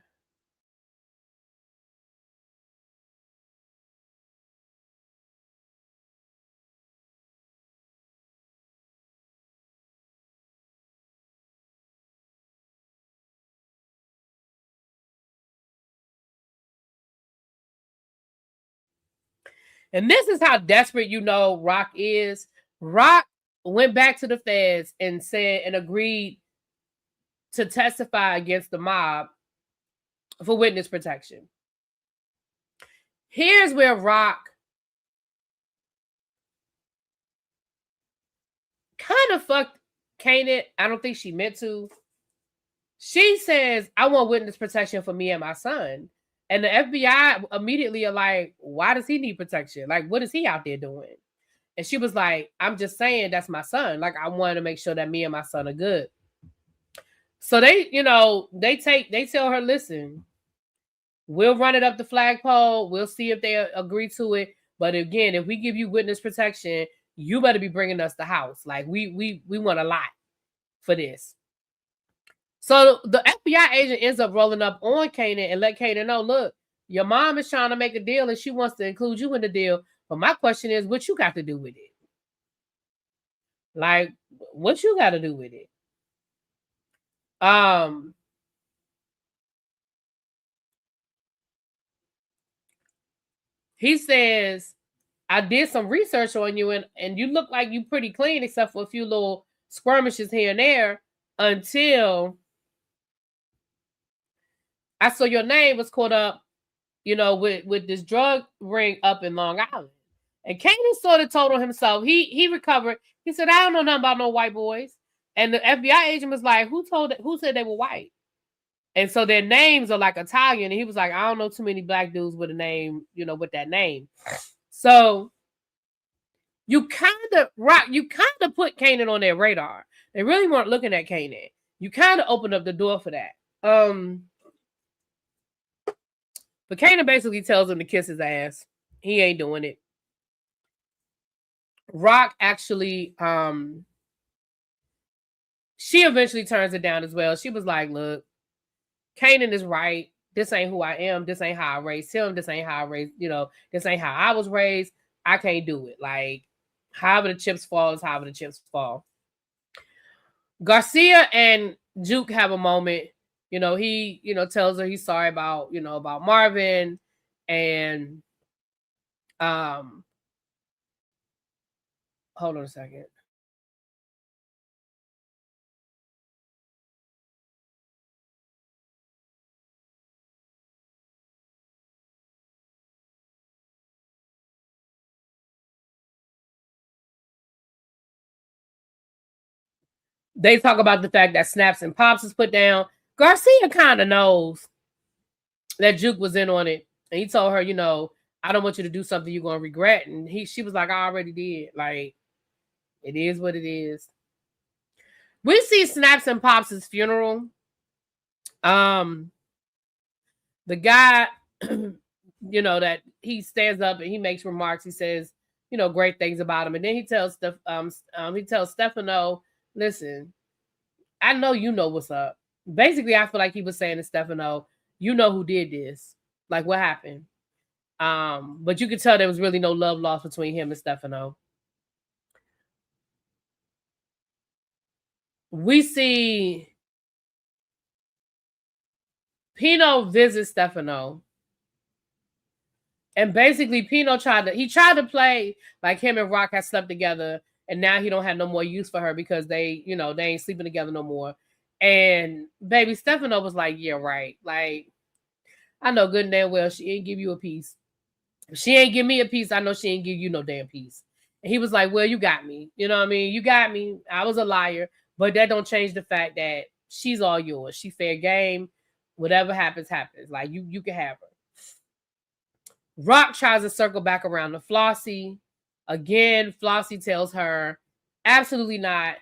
And this is how desperate Rock is. Rock went back to the feds and said and agreed to testify against the mob for witness protection. Here's where Rock kind of fucked Kanan. I don't think she meant to. She says, I want witness protection for me and my son. And the FBI immediately are like, why does he need protection? Like, what is he out there doing? And she was like, I'm just saying that's my son. Like, I wanted to make sure that me and my son are good. So they tell her, listen, we'll run it up the flagpole. We'll see if they agree to it. But again, if we give you witness protection, you better be bringing us the house. Like, we want a lot for this. So the FBI agent ends up rolling up on Kanan and let Kanan know, look, your mom is trying to make a deal and she wants to include you in the deal. But my question is, what you got to do with it? Like, what you got to do with it? He says, I did some research on you, and you look like you pretty clean, except for a few little skirmishes here and there, until I saw your name was caught up, with this drug ring up in Long Island. And Kanan sort of told on himself. He recovered. He said, I don't know nothing about no white boys. And the FBI agent was like, who said they were white? And so their names are like Italian. And he was like, I don't know too many black dudes with a name, with that name. So you kind of put Kanan on their radar. They really weren't looking at Kanan. You kind of opened up the door for that. But Kanan basically tells him to kiss his ass. He ain't doing it. Rock actually, she eventually turns it down as well. She was like, look, Kanan is right. This ain't who I am. This ain't how I raised him. This ain't how I raised, this ain't how I was raised. I can't do it. Like, however the chips fall is however the chips fall. Garcia and Juke have a moment. He, tells her he's sorry about, about Marvin. And hold on a second. They talk about the fact that Snaps and Pops is put down. Garcia kind of knows that Juke was in on it. And he told her, I don't want you to do something you're going to regret. And she was like, I already did. Like, it is what it is. We see Snaps and Pops' funeral. The guy, that he stands up and he makes remarks. He says, great things about him. And then he tells Stefano, listen, I know you know what's up. Basically, I feel like he was saying to Stefano, you know who did this. Like, what happened? But you could tell there was really no love lost between him and Stefano. We see Pino visit Stefano. And basically, Pino tried to play like him and Rock had slept together, and now he don't have no more use for her because they ain't sleeping together no more. And baby Stefano was like, yeah, right. Like, I know good and damn well she ain't give you a piece. If she ain't give me a piece, I know she ain't give you no damn piece. And he was like, well, you got me. You know what I mean? You got me. I was a liar, but that don't change the fact that she's all yours. She fair game. Whatever happens, happens. Like, you can have her. Rock tries to circle back around to Flossie. Again, Flossie tells her, absolutely not.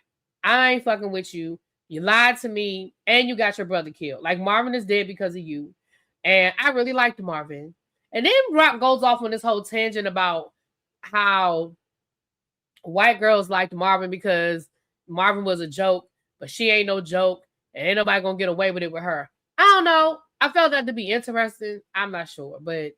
I ain't fucking with you. You lied to me, and you got your brother killed. Like, Marvin is dead because of you. And I really liked Marvin. And then Rock goes off on this whole tangent about how white girls liked Marvin because Marvin was a joke, but she ain't no joke, and ain't nobody gonna get away with it with her. I don't know. I felt that to be interesting. I'm not sure, but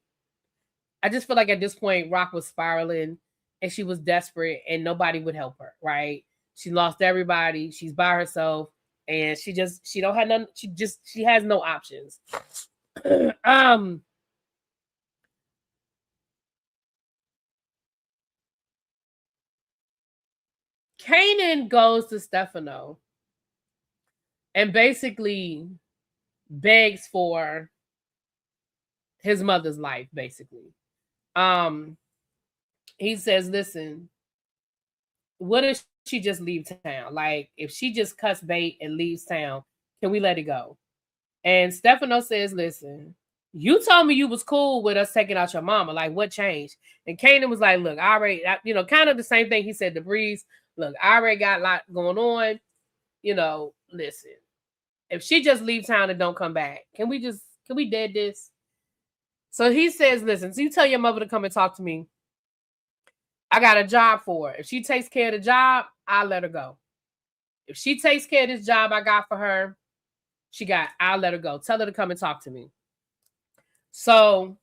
I just feel like at this point, Rock was spiraling and she was desperate and nobody would help her, right? She lost everybody. She's by herself and she don't have none. She has no options. Kanan goes to Stefano and basically begs for his mother's life, basically. He says, listen, what if she just leave town? Like, if she just cuts bait and leaves town, can we let it go? And Stefano says, listen, you told me you was cool with us taking out your mama. Like, what changed? And Kanan was like, look, I already, kind of the same thing he said to Breeze. Look, I already got a lot going on. Listen, if she just leave town and don't come back, can we dead this? So he says, listen, so you tell your mother to come and talk to me. I got a job for her. If she takes care of the job, I'll let her go. If she takes care of this job I got for her, I'll let her go. Tell her to come and talk to me. So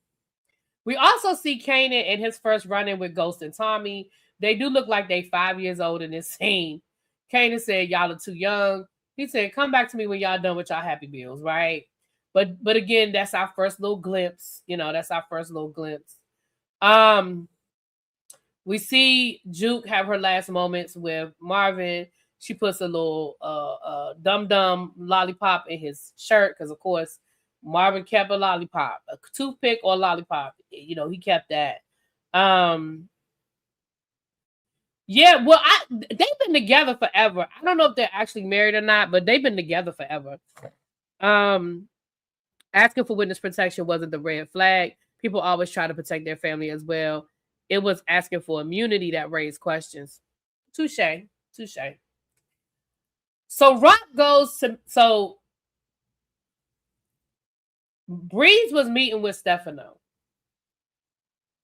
we also see Kanan in his first run-in with Ghost and Tommy. They do look like they 5 years old in this scene. Kanan said, y'all are too young. He said, come back to me when y'all done with y'all happy meals, right? But again, that's our first little glimpse. That's our first little glimpse. We see Juke have her last moments with Marvin. She puts a little dum-dum lollipop in his shirt because, of course, Marvin kept a lollipop, a toothpick or a lollipop. You know, he kept that. Yeah, well, they've been together forever. I don't know if they're actually married or not, but they've been together forever. Asking for witness protection wasn't the red flag. People always try to protect their family as well. It was asking for immunity that raised questions. Touche. So Rock goes to Breeze was meeting with Stefano.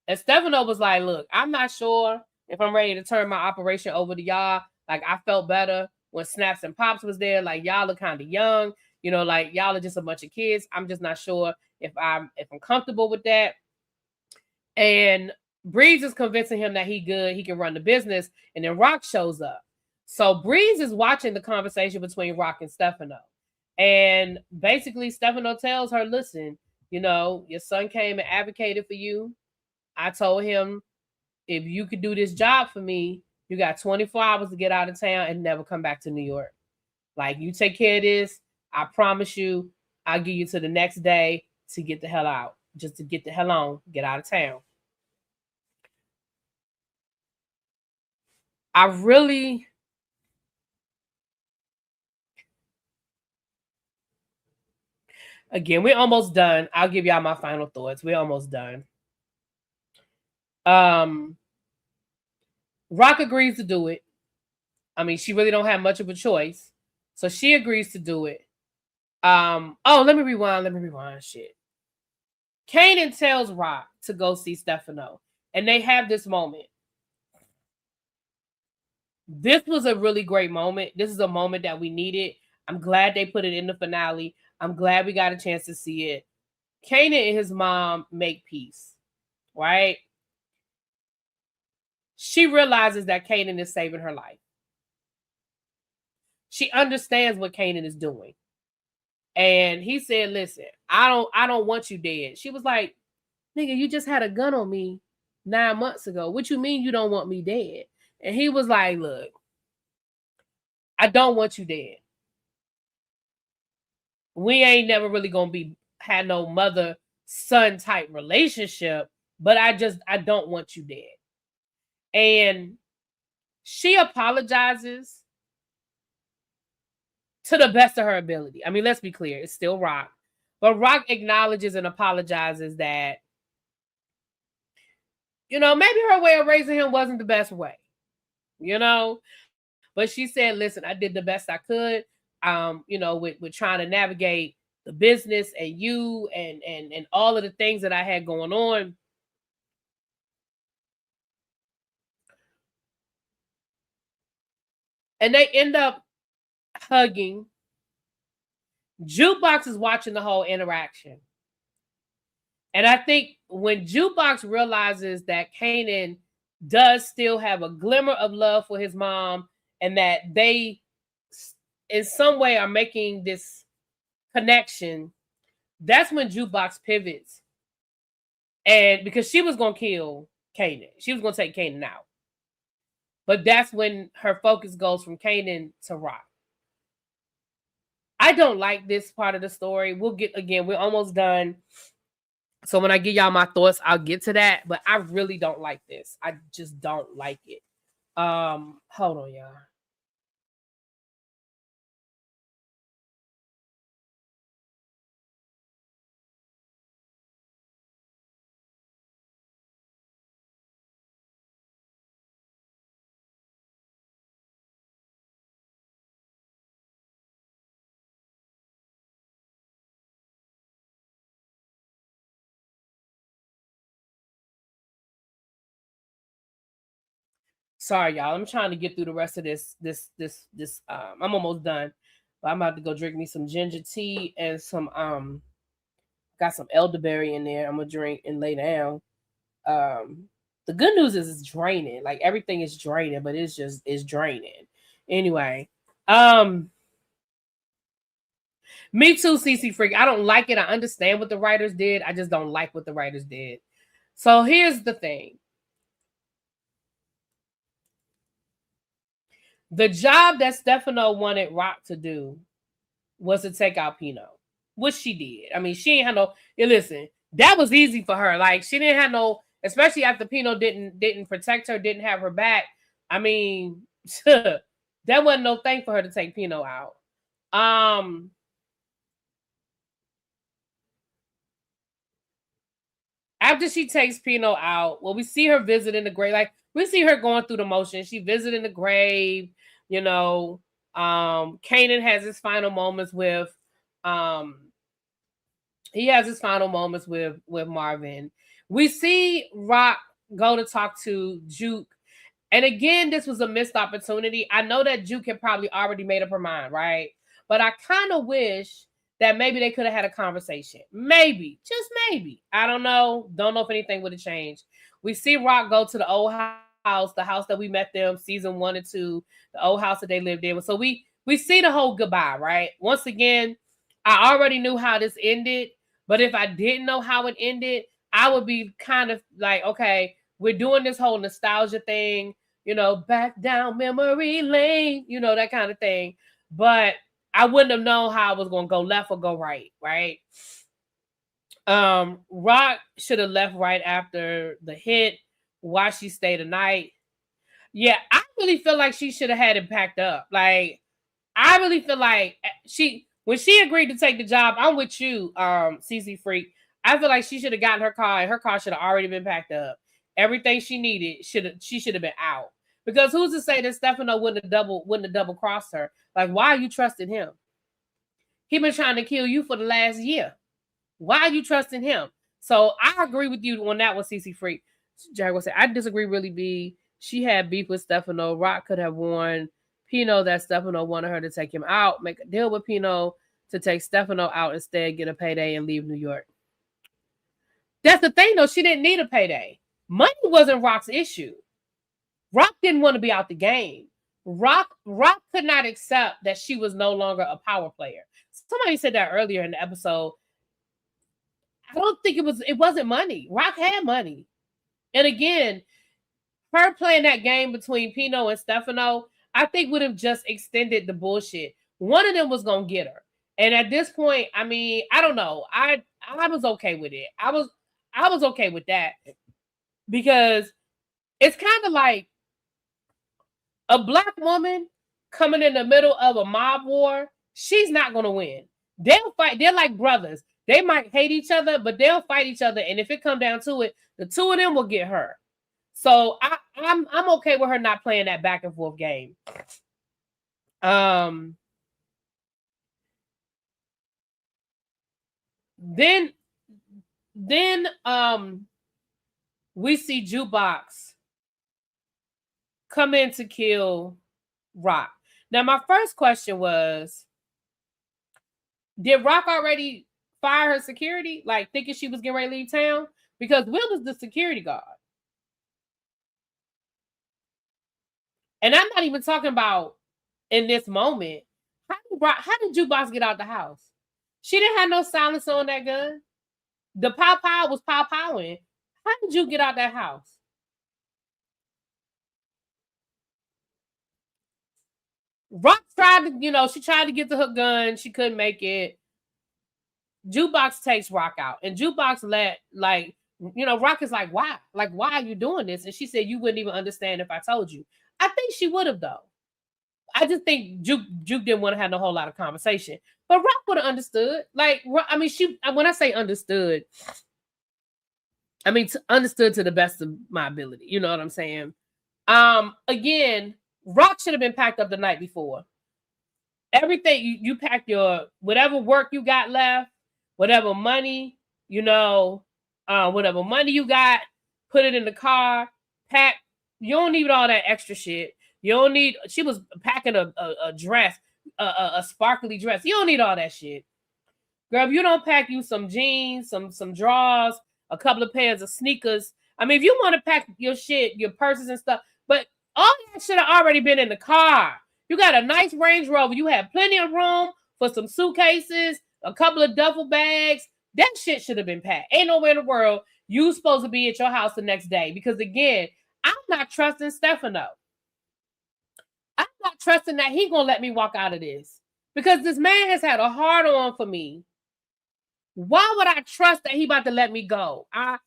And Stefano was like, look, I'm not sure if I'm ready to turn my operation over to y'all. Like, I felt better when Snaps and Pops was there. Like, y'all are kind of young. You know, like, y'all are just a bunch of kids. I'm just not sure if I'm comfortable with that. And Breeze is convincing him that he good. He can run the business. And then Rock shows up. So Breeze is watching the conversation between Rock and Stefano. And basically, Stefano tells her, listen, you know, your son came and advocated for you. I told him, if you could do this job for me, you got 24 hours to get out of town and never come back to New York. Like, you take care of this. I promise you, I'll give you to the next day to get the hell out. Just to get the hell on, get out of town. Again, we're almost done. I'll give y'all my final thoughts. We're almost done. Rock agrees to do it. I mean, she really don't have much of a choice. So she agrees to do it. Let me rewind. Shit. Kanan tells Rock to go see Stefano. And they have this moment. This was a really great moment. This is a moment that we needed. I'm glad they put it in the finale. I'm glad we got a chance to see it. Kanan and his mom make peace, right? She realizes that Kanan is saving her life. She understands what Kanan is doing. And he said, listen, I don't want you dead. She was like, nigga, you just had a gun on me 9 months ago. What you mean you don't want me dead? And he was like, look, I don't want you dead. We ain't never really gonna had no mother-son type relationship, but I don't want you dead. And she apologizes to the best of her ability. I mean, let's be clear, it's still Rock. But Rock acknowledges and apologizes that, you know, maybe her way of raising him wasn't the best way, you know? But she said, listen, I did the best I could, you know, with trying to navigate the business and you and all of the things that I had going on. And they end up hugging. Jukebox is watching the whole interaction. And I think when Jukebox realizes that Kanan does still have a glimmer of love for his mom and that they in some way are making this connection, that's when Jukebox pivots. And because she was going to kill Kanan. She was going to take Kanan out. But that's when her focus goes from Kanan to Rock. I don't like this part of the story. We're almost done. So when I give y'all my thoughts, I'll get to that. But I really don't like this. I just don't like it. Hold on, y'all. Sorry, y'all. I'm trying to get through the rest of this. I'm almost done. But I'm about to go drink me some ginger tea and some got some elderberry in there. I'm gonna drink and lay down. The good news is it's draining. Like everything is draining, but it's draining. Anyway, me too, CC Freak. I don't like it. I understand what the writers did. I just don't like what the writers did. So here's the thing. The job that Stefano wanted Rock to do was to take out Pino, which she did. I mean, she ain't had no. Listen, that was easy for her. Like, she didn't have no, especially after Pino didn't protect her, didn't have her back. I mean, that wasn't no thing for her to take Pino out. After she takes Pino out, well, we see her visiting the grave. Like, we see her going through the motions. She visiting the grave, you know. Kanan has his final moments with with Marvin. We see Rock go to talk to Juke. And again, this was a missed opportunity. I know that Juke had probably already made up her mind, right? But I kind of wish that maybe they could have had a conversation. Maybe, just maybe. I don't know. Don't know if anything would have changed. We see Rock go to the old house, the house that we met them season 1 and 2, the old house that they lived in. So we see the whole goodbye, right? Once again, I already knew how this ended, but if I didn't know how it ended, I would be kind of like, okay, we're doing this whole nostalgia thing, you know, back down memory lane, you know, that kind of thing. But I wouldn't have known how I was going to go left or go right, right? Rock should have left right after the hit. Why she stayed the night? Yeah, I really feel like she should have had it packed up. Like, I really feel like when she agreed to take the job, I'm with you, CC Freak. I feel like she should have gotten her car, and her car should have already been packed up. Everything she needed she should have been out. Because who's to say that Stefano wouldn't have double crossed her? Like, why are you trusting him? He been trying to kill you for the last year. Why are you trusting him? So I agree with you on that one, CC Freak. Jaguar said, I disagree, really, B. She had beef with Stefano. Rock could have warned Pino that Stefano wanted her to take him out, make a deal with Pino to take Stefano out instead, get a payday, and leave New York. That's the thing, though. She didn't need a payday. Money wasn't Rock's issue. Rock didn't want to be out the game. Rock could not accept that she was no longer a power player. Somebody said that earlier in the episode. I don't think it wasn't money. Rock had money. And again, her playing that game between Pino and Stefano, I think would have just extended the bullshit. One of them was going to get her. And at this point, I mean, I don't know. I was okay with it. I was okay with that. Because it's kind of like a black woman coming in the middle of a mob war. She's not going to win. They'll fight. They're like brothers. They might hate each other, but they'll fight each other. And if it comes down to it, the two of them will get her. So I'm okay with her not playing that back and forth game. Then we see Jukebox come in to kill Rock. Now, my first question was, did Rock already fire her security, like thinking she was getting ready to leave town? Because Will is the security guard. And I'm not even talking about in this moment. How did Jukebox get out the house? She didn't have no silencer on that gun. The pow was pow-powing. How did you get out that house? Rock tried to, she tried to get to her gun. She couldn't make it. Jukebox takes Rock out. And Jukebox Rock is like, why? Like, why are you doing this? And she said, you wouldn't even understand if I told you. I think she would have, though. I just think Juke didn't want to have a whole lot of conversation. But Rock would have understood. Like, I mean, when I say understood, I mean understood to the best of my ability. You know what I'm saying? Again, Rock should have been packed up the night before. Everything, you pack your, whatever work you got left, whatever money, whatever money you got, put it in the car, pack. You don't need all that extra shit. You don't need, she was packing a dress, a sparkly dress. You don't need all that shit. Girl, if you don't pack you some jeans, some drawers, a couple of pairs of sneakers. I mean, if you want to pack your shit, your purses and stuff, but all that should have already been in the car. You got a nice Range Rover. You have plenty of room for some suitcases, a couple of duffel bags. That shit should have been packed. Ain't nowhere in the world you supposed to be at your house the next day. Because again, I'm not trusting Stefano. I'm not trusting that he gonna let me walk out of this. Because this man has had a hard on for me. Why would I trust that he about to let me go? I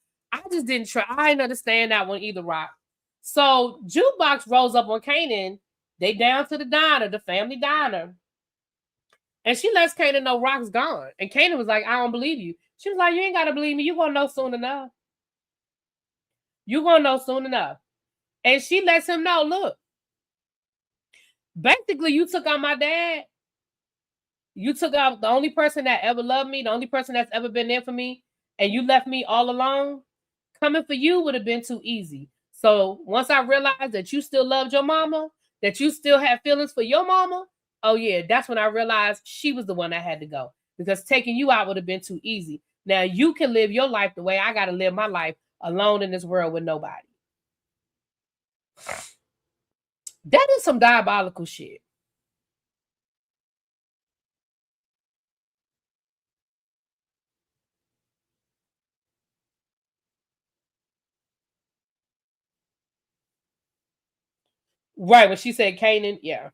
just didn't try. I didn't understand that one either, Rock. So Jukebox rolls up on Kanan. They down to the diner, the family diner. And she lets Kanan know Rock's gone. And Kanan was like, I don't believe you. She was like, you ain't got to believe me. You're going to know soon enough. You're going to know soon enough. And she lets him know, look, basically you took out my dad. You took out the only person that ever loved me, the only person that's ever been there for me, and you left me all alone. Coming for you would have been too easy. So once I realized that you still loved your mama, that you still had feelings for your mama, oh yeah, that's when I realized she was the one that had to go. Because taking you out would have been too easy. Now you can live your life the way I got to live my life, alone in this world with nobody. That is some diabolical shit. Right, when she said Kanan, yeah.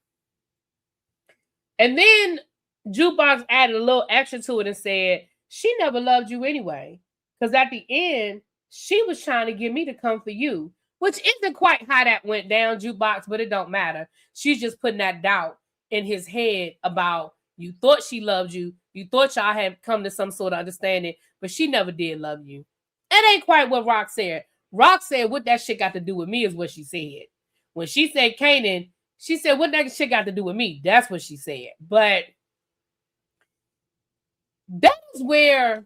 And then Jukebox added a little extra to it and said, she never loved you anyway. Because at the end, she was trying to get me to come for you. Which isn't quite how that went down, Jukebox, but it don't matter. She's just putting that doubt in his head about you thought she loved you. You thought y'all had come to some sort of understanding, but she never did love you. It ain't quite what Rock said. Rock said, what that shit got to do with me is what she said. When she said Kanan, she said, what that shit got to do with me? That's what she said. But that is where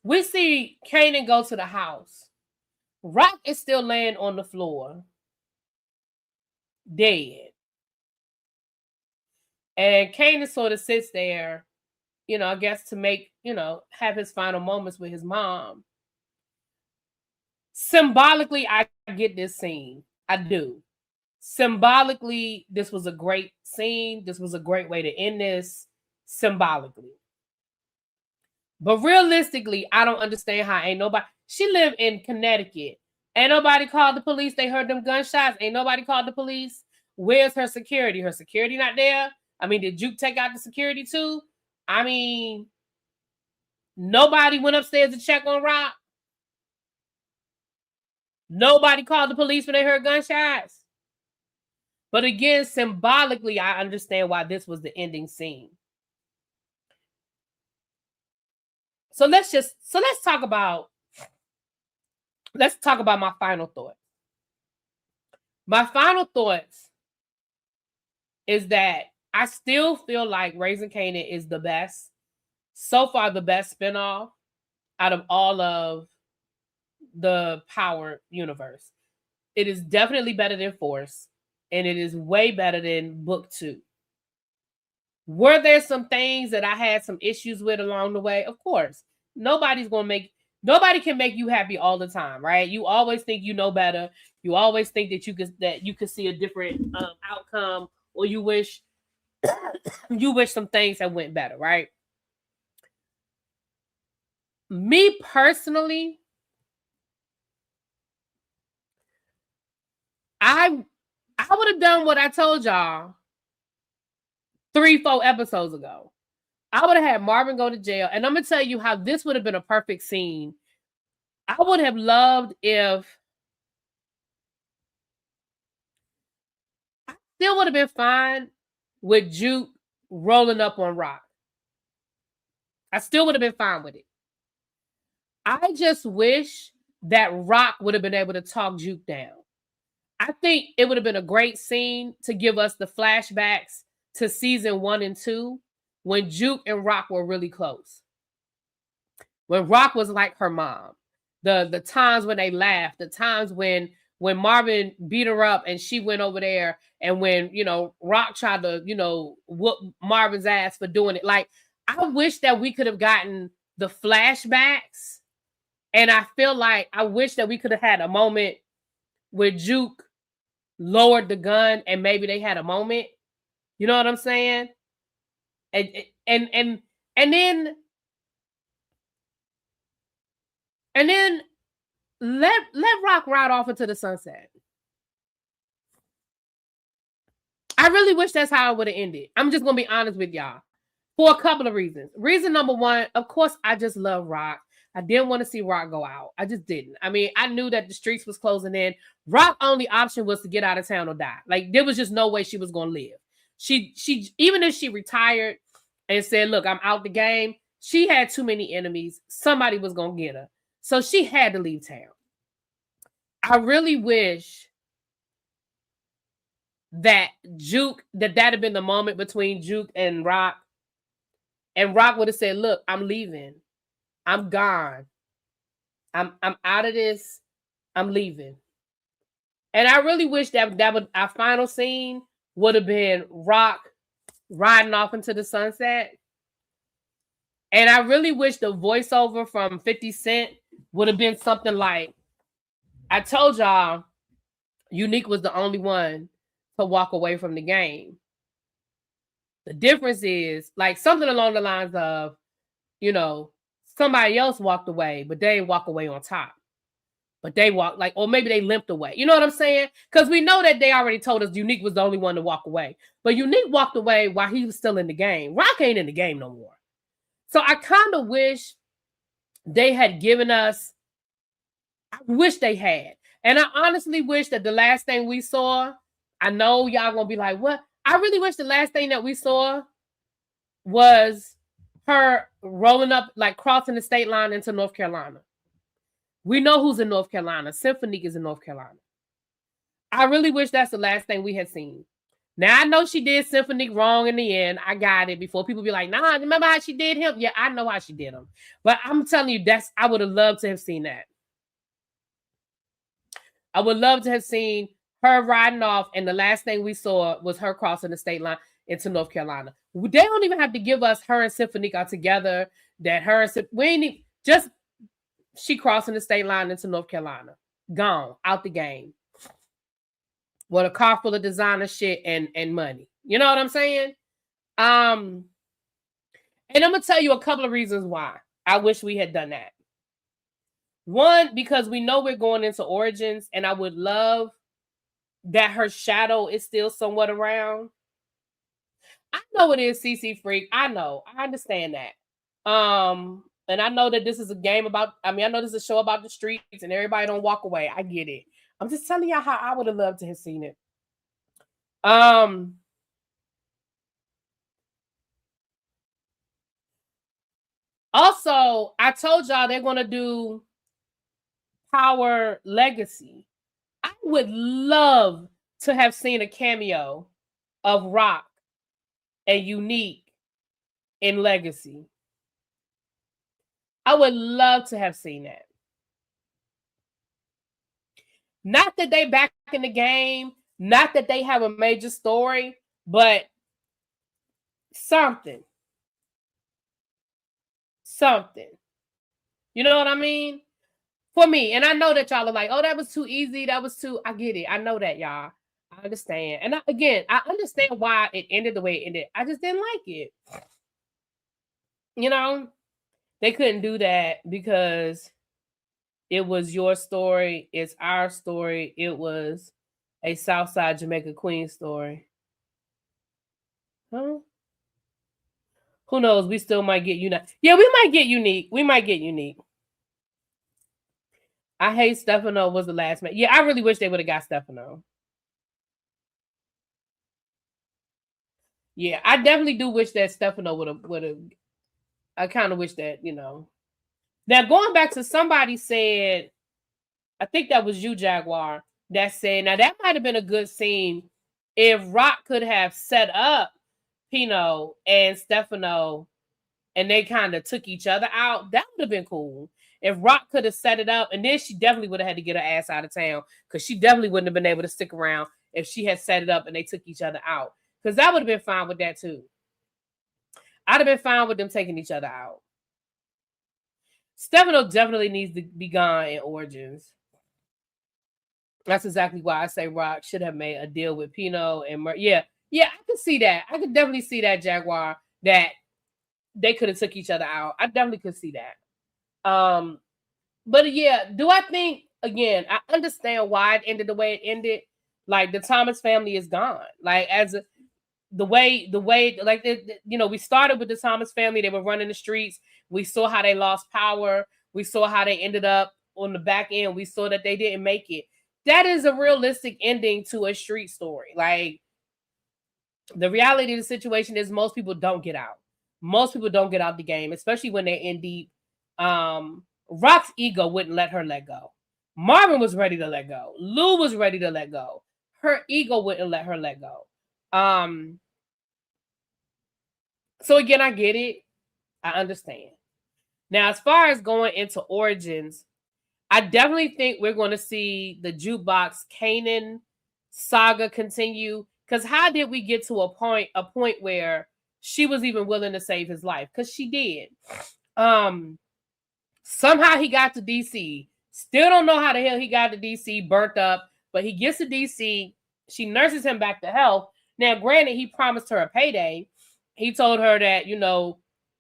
we see Kanan go to the house. Rock is still laying on the floor, dead. And Kanan sort of sits there, I guess to make, have his final moments with his mom. Symbolically, I get this scene. I do. Symbolically, this was a great scene. This was a great way to end this, symbolically. But realistically, I don't understand how ain't nobody. She lived in Connecticut. Ain't nobody called the police. They heard them gunshots. Ain't nobody called the police. Where's her security? Her security not there? I mean, did Juke take out the security too? I mean, nobody went upstairs to check on Rock. Nobody called the police when they heard gunshots. But again, symbolically, I understand why this was the ending scene. So let's talk about my final thought. My final thoughts is that I still feel like Raising Kanan is the best, so far the best spinoff out of all of the Power universe. It is definitely better than Force, and it is way better than Book 2. Were there some things that I had some issues with along the way? Of course. Nobody can make you happy all the time, right? You always think you know better. You always think that you could see a different outcome, or you wish some things had went better, right? Me personally, I would have done what I told y'all 3-4 episodes ago. I would have had Marvin go to jail. And I'm going to tell you how this would have been a perfect scene. I would have loved if I still would have been fine with Juke rolling up on Rock. I still would have been fine with it. I just wish that Rock would have been able to talk Juke down. I think it would have been a great scene to give us the flashbacks to season 1 and 2 when Juke and Rock were really close. When Rock was like her mom. The times when they laughed, the times when Marvin beat her up and she went over there, and when, Rock tried to, whoop Marvin's ass for doing it. Like, I wish that we could have gotten the flashbacks, and I feel like I wish that we could have had a moment where Juke lowered the gun and maybe they had a moment. You know what I'm saying? and then let Rock ride off into the sunset. I really wish that's how it would have ended. I'm just gonna be honest with y'all for a couple of reasons. Reason number one, of course, I just love Rock. I didn't want to see Rock go out. I just didn't. I mean, I knew that the streets was closing in. Rock's only option was to get out of town or die. Like, there was just no way she was gonna live. She even if she retired and said, "Look, I'm out the game," she had too many enemies. Somebody was gonna get her, so she had to leave town. I really wish that that had been the moment between Juke and Rock would have said, "Look, I'm leaving. I'm gone. I'm out of this. I'm leaving." And I really wish that would our final scene would have been Rock riding off into the sunset. And I really wish the voiceover from 50 Cent would have been something like, "I told y'all Unique was the only one to walk away from the game. The difference is," like something along the lines of, you know, somebody else walked away, but they didn't walk away on top. But they walked or maybe they limped away. You know what I'm saying? Because we know that they already told us Unique was the only one to walk away. But Unique walked away while he was still in the game. Rock ain't in the game no more. So I kind of wish they had given us, I wish they had. And I honestly wish that the last thing we saw, I know y'all gonna be like, what? I really wish the last thing that we saw was her rolling up, like crossing the state line into North Carolina. We know who's in North Carolina. Symphonique is in North Carolina. I really wish that's the last thing we had seen. Now, I know she did Symphonique wrong in the end. I got it. Before people be like, "Nah, remember how she did him?" Yeah, I know how she did him. But I'm telling you, I would have loved to have seen that. I would love to have seen her riding off, and the last thing we saw was her crossing the state line into North Carolina. They don't even have to give us her and Symphonique are together. That her and we ain't even, just she crossing the state line into North Carolina. Gone. Out the game. With a car full of designer shit and money. You know what I'm saying? And I'm going to tell you a couple of reasons why I wish we had done that. One, because we know we're going into Origins, and I would love that her shadow is still somewhat around. I know it is CC Freak. I know. I understand that. And I know that this is a game about, I know this is a show about the streets and everybody don't walk away. I get it. I'm just telling y'all how I would have loved to have seen it. Also, I told y'all they're going to do Power Legacy. I would love to have seen a cameo of Rock and Unique in Legacy. I would love to have seen that. Not that they back in the game, not that they have a major story, but something. You know what I mean? For me, and I know that y'all are like, "Oh, that was too easy. That was too," I get it. I know that, y'all. I understand. And I understand why it ended the way it ended. I just didn't like it. You know, they couldn't do that because it was your story. It's our story. It was a Southside Jamaica Queen story. Huh? Who knows? We still might get Unique. Yeah, we might get Unique. I hate Stefano was the last man. Yeah, I really wish they would have got Stefano. Yeah, I definitely do wish that Stefano would have. I kind of wish that, Now, going back to somebody said, I think that was you, Jaguar, that said, now that might have been a good scene if Rock could have set up Pino and Stefano and they kind of took each other out. That would have been cool. If Rock could have set it up, and then she definitely would have had to get her ass out of town because she definitely wouldn't have been able to stick around if she had set it up and they took each other out. Because that would have been fine with that too. I'd have been fine with them taking each other out. Stefano definitely needs to be gone in Origins. That's exactly why I say Rock should have made a deal with Pino and yeah, I could see that. I could definitely see that, Jaguar. that they could have took each other out. I definitely could see that. But yeah, do I think, again, I understand why it ended the way it ended. Like, the Thomas family is gone. Like, the way, like, we started with the Thomas family. They were running the streets. We saw how they lost power. We saw how they ended up on the back end. We saw that they didn't make it. That is a realistic ending to a street story. Like, the reality of the situation is most people don't get out. Most people don't get out the game, especially when they're in deep. Rock's ego wouldn't let her let go. Marvin was ready to let go. Lou was ready to let go. Her ego wouldn't let her let go. So again, I get it. I understand. Now, as far as going into origins, I definitely think we're going to see the jukebox Kanan saga continue. Because how did we get to a point where she was even willing to save his life? Because she did. Somehow he got to DC. Still don't know how the hell he got to DC, burnt up, but he gets to DC. She nurses him back to health. Now, granted, he promised her a payday. He told her that,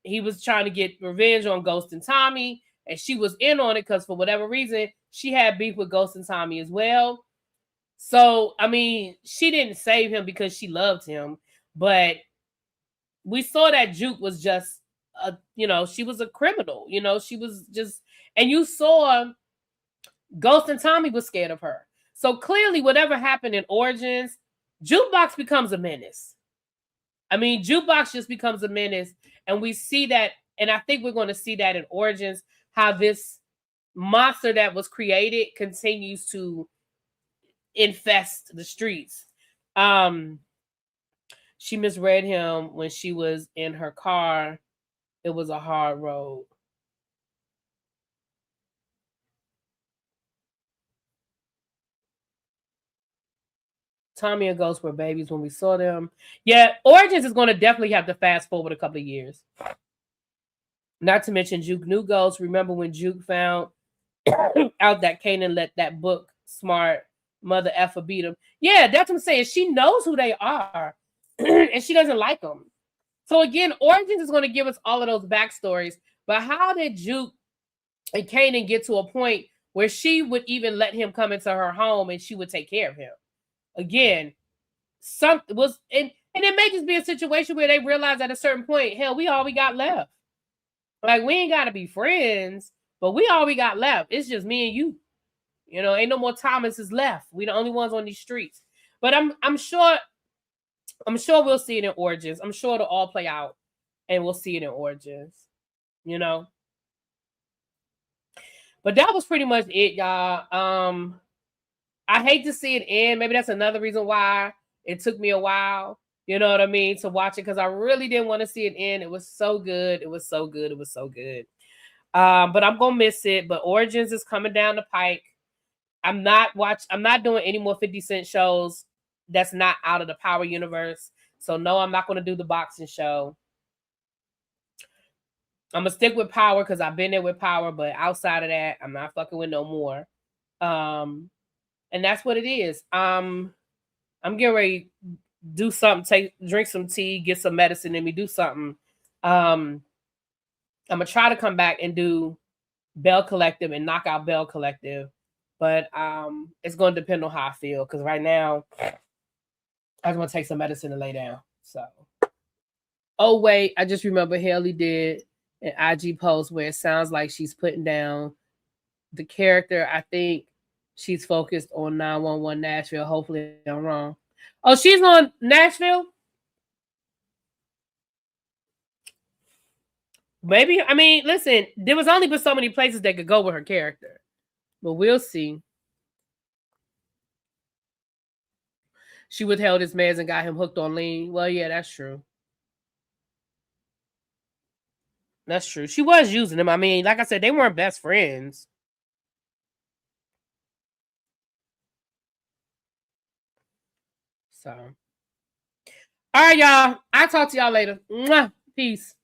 he was trying to get revenge on Ghost and Tommy, and she was in on it because for whatever reason, she had beef with Ghost and Tommy as well. So, I mean, she didn't save him because she loved him, but we saw that Juke was just, she was a criminal. She was just, and you saw Ghost and Tommy was scared of her. So clearly, whatever happened in Origins, Jukebox becomes a menace. I mean, Jukebox just becomes a menace, and we see that, and I think we're going to see that in Origins, how this monster that was created continues to infest the streets. She misread him when she was in her car. It was a hard road. Tommy and Ghost were babies when we saw them. Yeah, Origins is going to definitely have to fast forward a couple of years. Not to mention Juke knew Ghost. Remember when Juke found out that Kanan let that book smart mother effer beat him? Yeah, that's what I'm saying. She knows who they are, and she doesn't like them. So again, Origins is going to give us all of those backstories. But how did Juke and Kanan get to a point where she would even let him come into her home and she would take care of him? Again, something was, and it may just be a situation where they realize at a certain point, hell, we all we got left. Like, we ain't got to be friends, but we all we got left. It's just me and you. Ain't no more Thomases left. We the only ones on these streets. But I'm sure we'll see it in Origins. I'm sure it'll all play out, and we'll see it in Origins. But that was pretty much it, y'all. I hate to see it end. Maybe that's another reason why it took me a while, you know what I mean, to watch it, because I really didn't want to see it end. It was so good. It was so good. It was so good. But I'm gonna miss it. But Origins is coming down the pike. I'm not doing any more 50 Cent shows that's not out of the Power universe. So no, I'm not gonna do the boxing show. I'm gonna stick with Power because I've been there with Power, but outside of that, I'm not fucking with no more. And that's what it is. I'm getting ready to do something, drink some tea, get some medicine in me, do something. I'm gonna try to come back and do Bell Collective and knock out Bell Collective, but it's gonna depend on how I feel, because right now I just want to take some medicine and lay down. So, oh wait, I just remember Haley did an IG post where it sounds like she's putting down the character. I think she's focused on 911 Nashville. Hopefully I'm wrong. Oh, she's on Nashville? Maybe. I mean, listen, there was only but so many places that could go with her character. But we'll see. She withheld his meds and got him hooked on lean. Well, yeah, that's true. That's true. She was using him. I mean, like I said, they weren't best friends. So, all right, y'all. I'll talk to y'all later. Mwah. Peace.